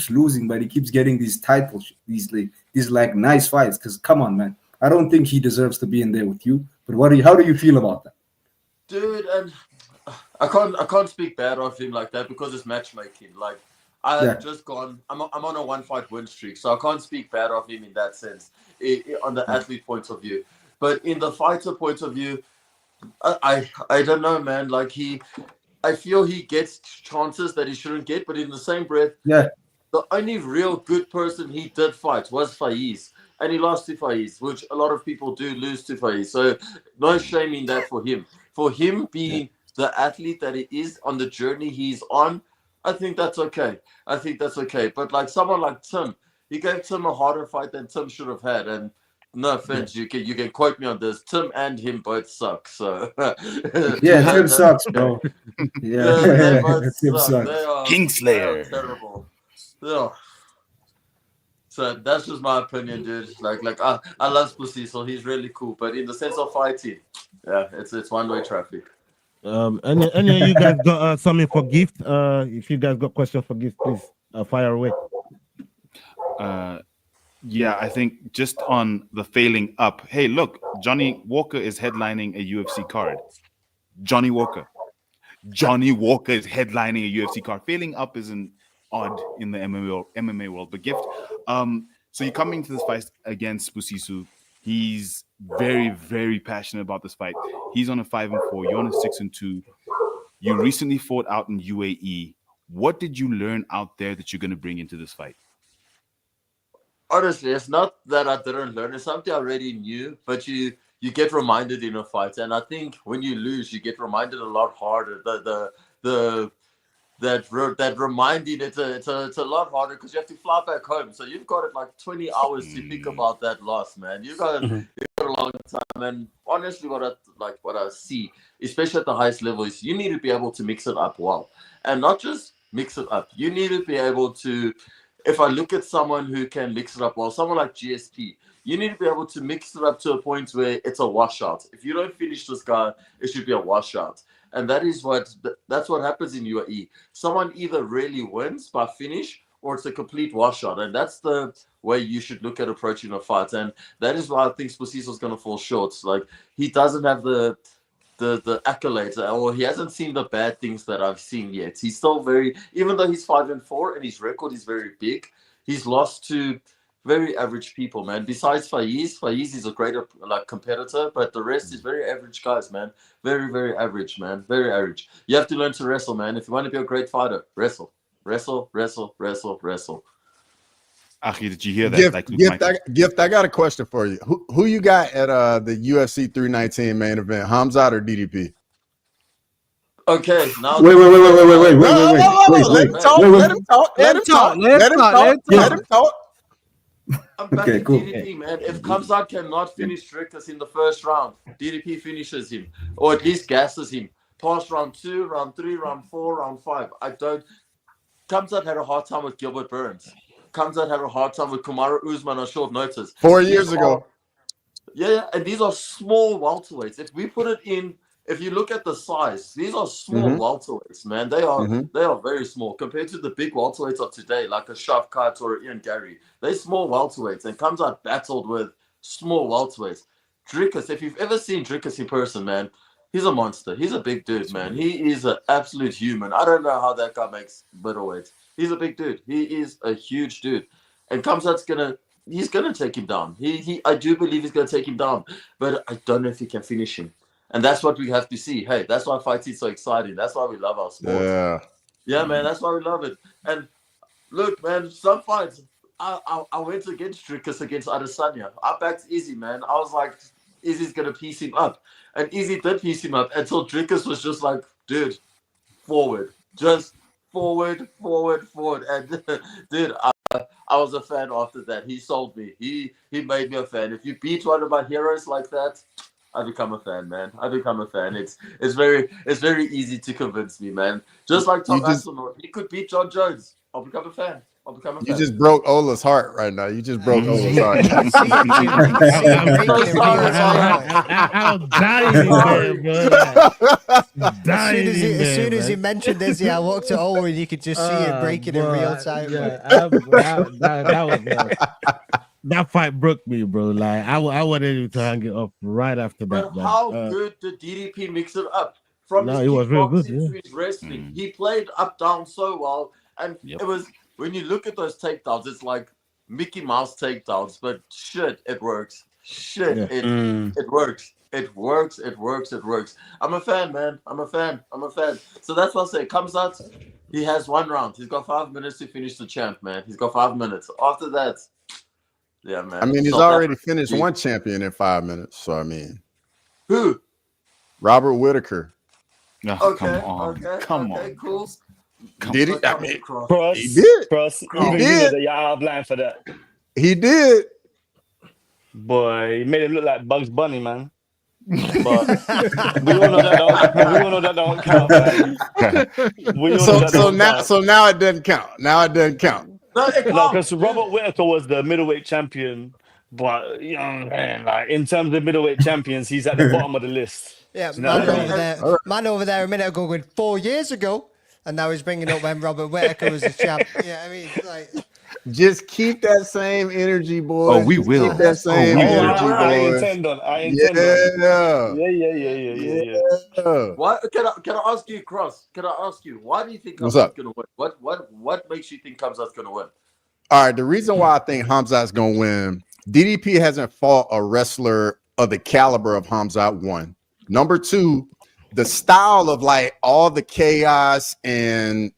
losing, but he keeps getting these titles, these nice fights. Because come on, man, I don't think he deserves to be in there with you. But how do you feel about that, Dude? And I can't speak bad of him like that because it's matchmaking. Like I've just gone. I'm on a 1-fight win streak, so I can't speak bad of him in that sense. On the athlete point of view, but in the fighter point of view, I don't know, man. Like I feel he gets chances that he shouldn't get, but in the same breath, the only real good person he did fight was Faiz, and he lost to Faiz, which a lot of people do lose to Faiz. So no shame in that for him. For him being the athlete that he is on the journey he's on, I think that's okay. But like someone like Tim, he gave Tim a harder fight than Tim should have had. And no offense, you can quote me on this. Tim and him both suck. So Tim sucks, bro. they both Tim suck. sucks. They are terrible. Yeah. So that's just my opinion, dude. Like I love Pussy, so he's really cool. But in the sense of fighting, yeah, it's one-way traffic. Any of you guys got something for gift? If you guys got questions for gift, please fire away. Yeah, I think just on the failing up. Hey, look, Johnny Walker is headlining a UFC card. Johnny Walker is headlining a UFC card. Failing up isn't odd in the MMA world. But gift, so you're coming to this fight against Busisu. He's very, very passionate about this fight. He's on a 5-4. You're on a 6-2. You recently fought out in UAE. What did you learn out there that you're going to bring into this fight? Honestly, it's not that I didn't learn. It's something I already knew, but you get reminded in a fight. And I think when you lose, you get reminded a lot harder. That reminding, it's a lot harder because you have to fly back home. So you've got like 20 hours to think about that loss, man. You've got a long time. And honestly, what I see, especially at the highest level, is you need to be able to mix it up well. And not just mix it up. You need to be able to, if I look at someone who can mix it up well, someone like GSP, you need to be able to mix it up to a point where it's a washout. If you don't finish this guy, it should be a washout. And that's what happens in UAE. Someone either really wins by finish or it's a complete washout. And that's the way you should look at approaching a fight. And that is why I think Spusiso's going to fall short. Like, he doesn't have the accolades, or he hasn't seen the bad things that I've seen yet. He's still even though he's 5-4 and his record is very big, he's lost to very average people, man. Besides Faiz is a great competitor, but the rest is very average guys, man. Very, very average, man. Very average. You have to learn to wrestle, man. If you want to be a great fighter, wrestle. Achi, did you hear that? Gift, I got a question for you. Who you got at the UFC 319 main event, Hamzat or DDP? Okay, now wait. Let him talk. I'm back to DDP, man. If Hamzat cannot finish Dricus in the first round, DDP finishes him, or at least gasses him. Past round 2, round 3, round 4, round 5. Hamzat had a hard time with Gilbert Burns. Hamzat had a hard time with Kamaru Usman on short notice. 4 years ago. Yeah, and these are small welterweights. If we put it in, if you look at the size, these are small welterweights, man. They are very small compared to the big welterweights of today, like a Shavkat or Ian Gary. They're small welterweights, and Hamzat battled with small welterweights. Dricus, if you've ever seen Dricus in person, man, he's a monster. He's a big dude, man. He is an absolute human. I don't know how that guy makes middleweight. He's a big dude. He is a huge dude. And Hamzat's he's gonna take him down. I do believe he's gonna take him down, but I don't know if he can finish him. And that's what we have to see. Hey, that's why fighting is so exciting. That's why we love our sport. Yeah, man. That's why we love it. And look, man, some fights, I went against Dricus against Adesanya. I backed Izzy, man. I was like, Izzy's gonna piece him up, and Izzy did piece him up until Dricus was just like, dude, forward, just forward, and dude, I was a fan after that. He sold me. He made me a fan. If you beat one of my heroes like that, I become a fan, man. I become a fan. It's very easy to convince me, man. Just like Tom Aspinall, he could beat John Jones. I'll become a fan. I'll become a You fan. just broke Ola's heart right now. You just broke Ola's heart. I'm dying in there, bro. As soon as he mentioned Izzy, I looked at Ola and you could just see it breaking in real time. That fight broke me, bro. Like I wanted him to hang it up right after that. But how good did DDP mix it up? From No, his it was real good. kickboxing to his wrestling, he played up down so well, and it was when you look at those takedowns, it's like Mickey Mouse takedowns, but shit, it works. Shit, it works. It works. It works. It works. I'm a fan, man. I'm a fan. So that's what I say. Comes out, he has 1 round. He's got 5 minutes to finish the champ, man. He's got 5 minutes. After that, yeah, man. I mean, he's already finished one champion in 5 minutes. So I mean, who? Robert Whitaker. Oh, come on. Cool. Did he? I mean, Cross, he did. Cross. He Even did. you know that you're out of line for that. He did. Boy, he made him look like Bugs Bunny, man. But we all know that don't count, man. So now it doesn't count. Now it doesn't count. No, because Robert Whitaker was the middleweight champion, but you know, man, like in terms of middleweight champions, he's at the bottom of the list. Yeah, You know what I mean? man over there a minute ago going 4 years ago, and now he's bringing up when Robert Whitaker was the champ. Yeah, I mean, like. Just keep that same energy, boy. Oh, we will. Keep that same energy, boy. I intend on. Yeah. What can I ask you, Cross? Can I ask you why do you think What's Hamzat's up? gonna win? What makes you think Hamzat's gonna win? All right. The reason why I think Hamzat's gonna win, DDP hasn't fought a wrestler of the caliber of Hamzat. 1. Number 2, the style of like all the chaos and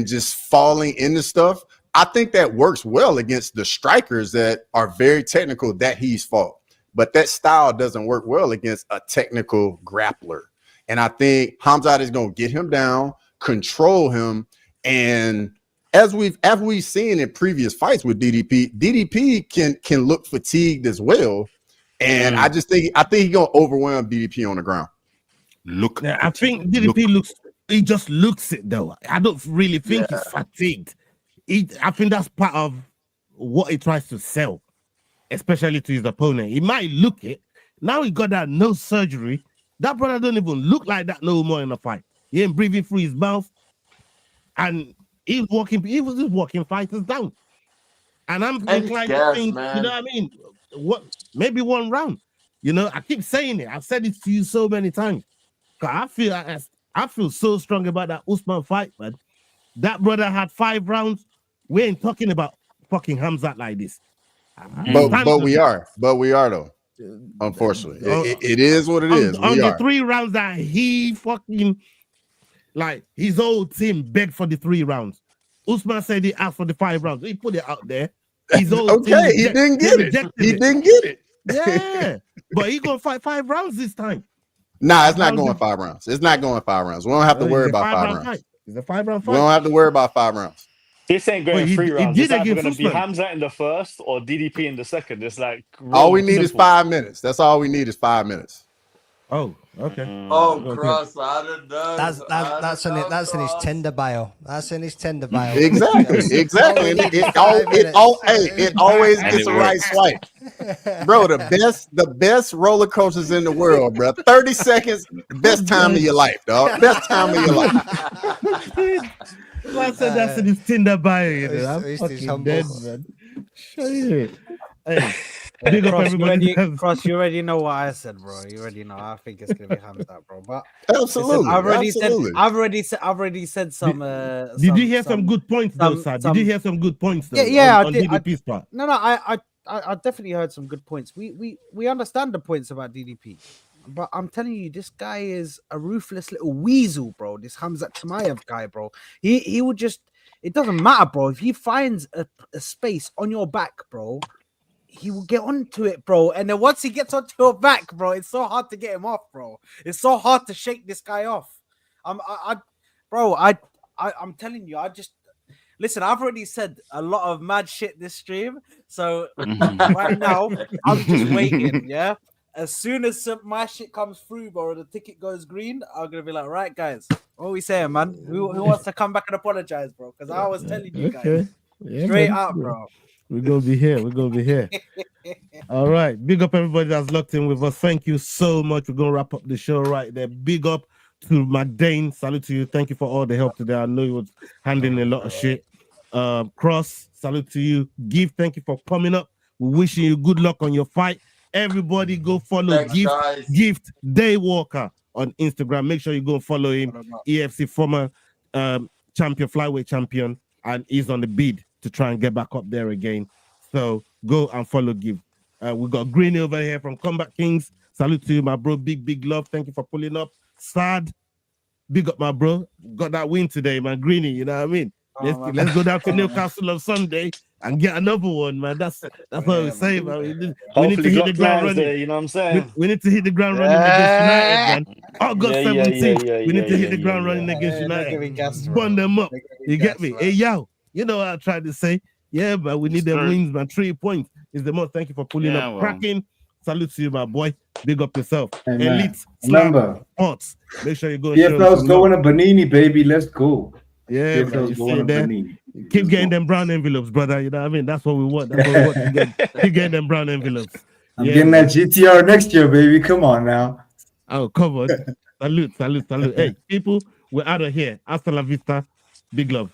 just falling into stuff. I think that works well against the strikers that are very technical that he's fought. But that style doesn't work well against a technical grappler. And I think Hamzat is going to get him down, control him. And as we've seen in previous fights with DDP can look fatigued as well. And I think he's going to overwhelm DDP on the ground. I think DDP he just looks it though. I don't really think he's fatigued. I think that's part of what he tries to sell, especially to his opponent. He might look it. Now he got that nose surgery. That brother don't even look like that no more in the fight. He ain't breathing through his mouth. And he was just walking fighters down. And I'm inclined to think, man. you know what I mean? Maybe 1 round. You know, I keep saying it. I've said it to you so many times. I feel so strong about that Usman fight, man. That brother had 5 rounds. We ain't talking about fucking Hamzat like this. But we are though. Unfortunately, it is what it is. On the 3 rounds that he fucking like his whole team begged for the 3 rounds. Usman said he asked for the 5 rounds. He put it out there. His whole team he didn't get it. He didn't get it. Yeah, but he gonna fight 5 rounds this time. Nah, it's not going 5 rounds. It's not going 5 rounds. We don't have to worry about 5 rounds. It's a 5-round fight. We don't have to worry about 5 rounds. This ain't going 3 rounds. He It's did either against going to be Usman. Hamzat in the first or DDP in the second. It's like All we need is simple. 5 minutes. That's all we need is 5 minutes. Oh, okay. Oh, Cross, I don't know. That's in his Tinder bio. That's in his Tinder bio. Exactly. It always gets a right swipe. Bro, the best roller coasters in the world, bro. 30 seconds, best time of your life, dog. Best time of your life. I said that's in his Tinder bio. You know? I'm fucking dead, man. Shit. Hey, big up everybody. Cross, you already know what I said, bro. You already know. I think it's gonna be Hamzat, bro. But absolutely, listen, I've already said some. Did you hear some good points, though, sir? Did you hear some good points, though? Yeah, on I did. DDP's part? No, I definitely heard some good points. We understand the points about DDP, but I'm telling you, this guy is a ruthless little weasel, bro. This Hamzat Chimaev guy, bro. He would just. It doesn't matter, bro. If he finds a space on your back, bro, he will get onto it, bro. And then once he gets onto your back, bro, it's so hard to get him off, bro. It's so hard to shake this guy off. I'm telling you, listen, I've already said a lot of mad shit this stream. So right now, I'm just waiting. Yeah. As soon as my shit comes through, bro, the ticket goes green, I'm gonna be like, right, guys, what are we saying, man? Who wants to come back and apologize, bro? Because I was telling you guys straight up, bro. We're gonna be here. We're gonna be here. All right. Big up everybody that's locked in with us. Thank you so much. We're gonna wrap up the show right there. Big up to McDane. Salute to you. Thank you for all the help today. I know you was handling a lot of shit. Cross, salute to you. Give, thank you for coming up. We're wishing you good luck on your fight. Everybody go follow Gift Daywalker on Instagram. Make sure you go follow him. EFC former champion, flyweight champion, and he's on the bid to try and get back up there again. So go and follow Gift. We got Green over here from Combat Kings. Salute to you, my bro. Big love. Thank you for pulling up. Sad. Big up, my bro. Got that win today, man. Greeny, you know what I mean? Let's go down to Newcastle on Sunday and get another one, man. That's what we say, man. We need to hit the ground running. There, you know what I'm saying? We need to hit the ground running against United, man. August 17th. We need to hit the ground running against United. Bun them up. You get me? Hey, yo. You know what I tried to say? Yeah, but we need them wins, man. 3 points is the most. Thank you for pulling up. Cracking. Salute to you, my boy. Big up yourself. Hey, Elite. Remember, sports. Make sure you go. PFL's going to Bonini, baby. Let's go. Yeah, bro, you see there. Keep getting them brown envelopes, brother. You know what I mean? That's what we want. That's what we want to get. Keep getting them brown envelopes. I'm getting that GTR next year, baby. Come on now. Oh, come on. Salute. Hey, people, we're out of here. Hasta la vista. Big love.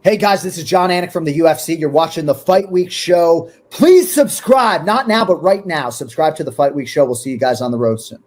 Hey guys, this is John Anik from the UFC. You're watching the Fight Week Show. Please subscribe. Not now, but right now. Subscribe to the Fight Week Show. We'll see you guys on the road soon.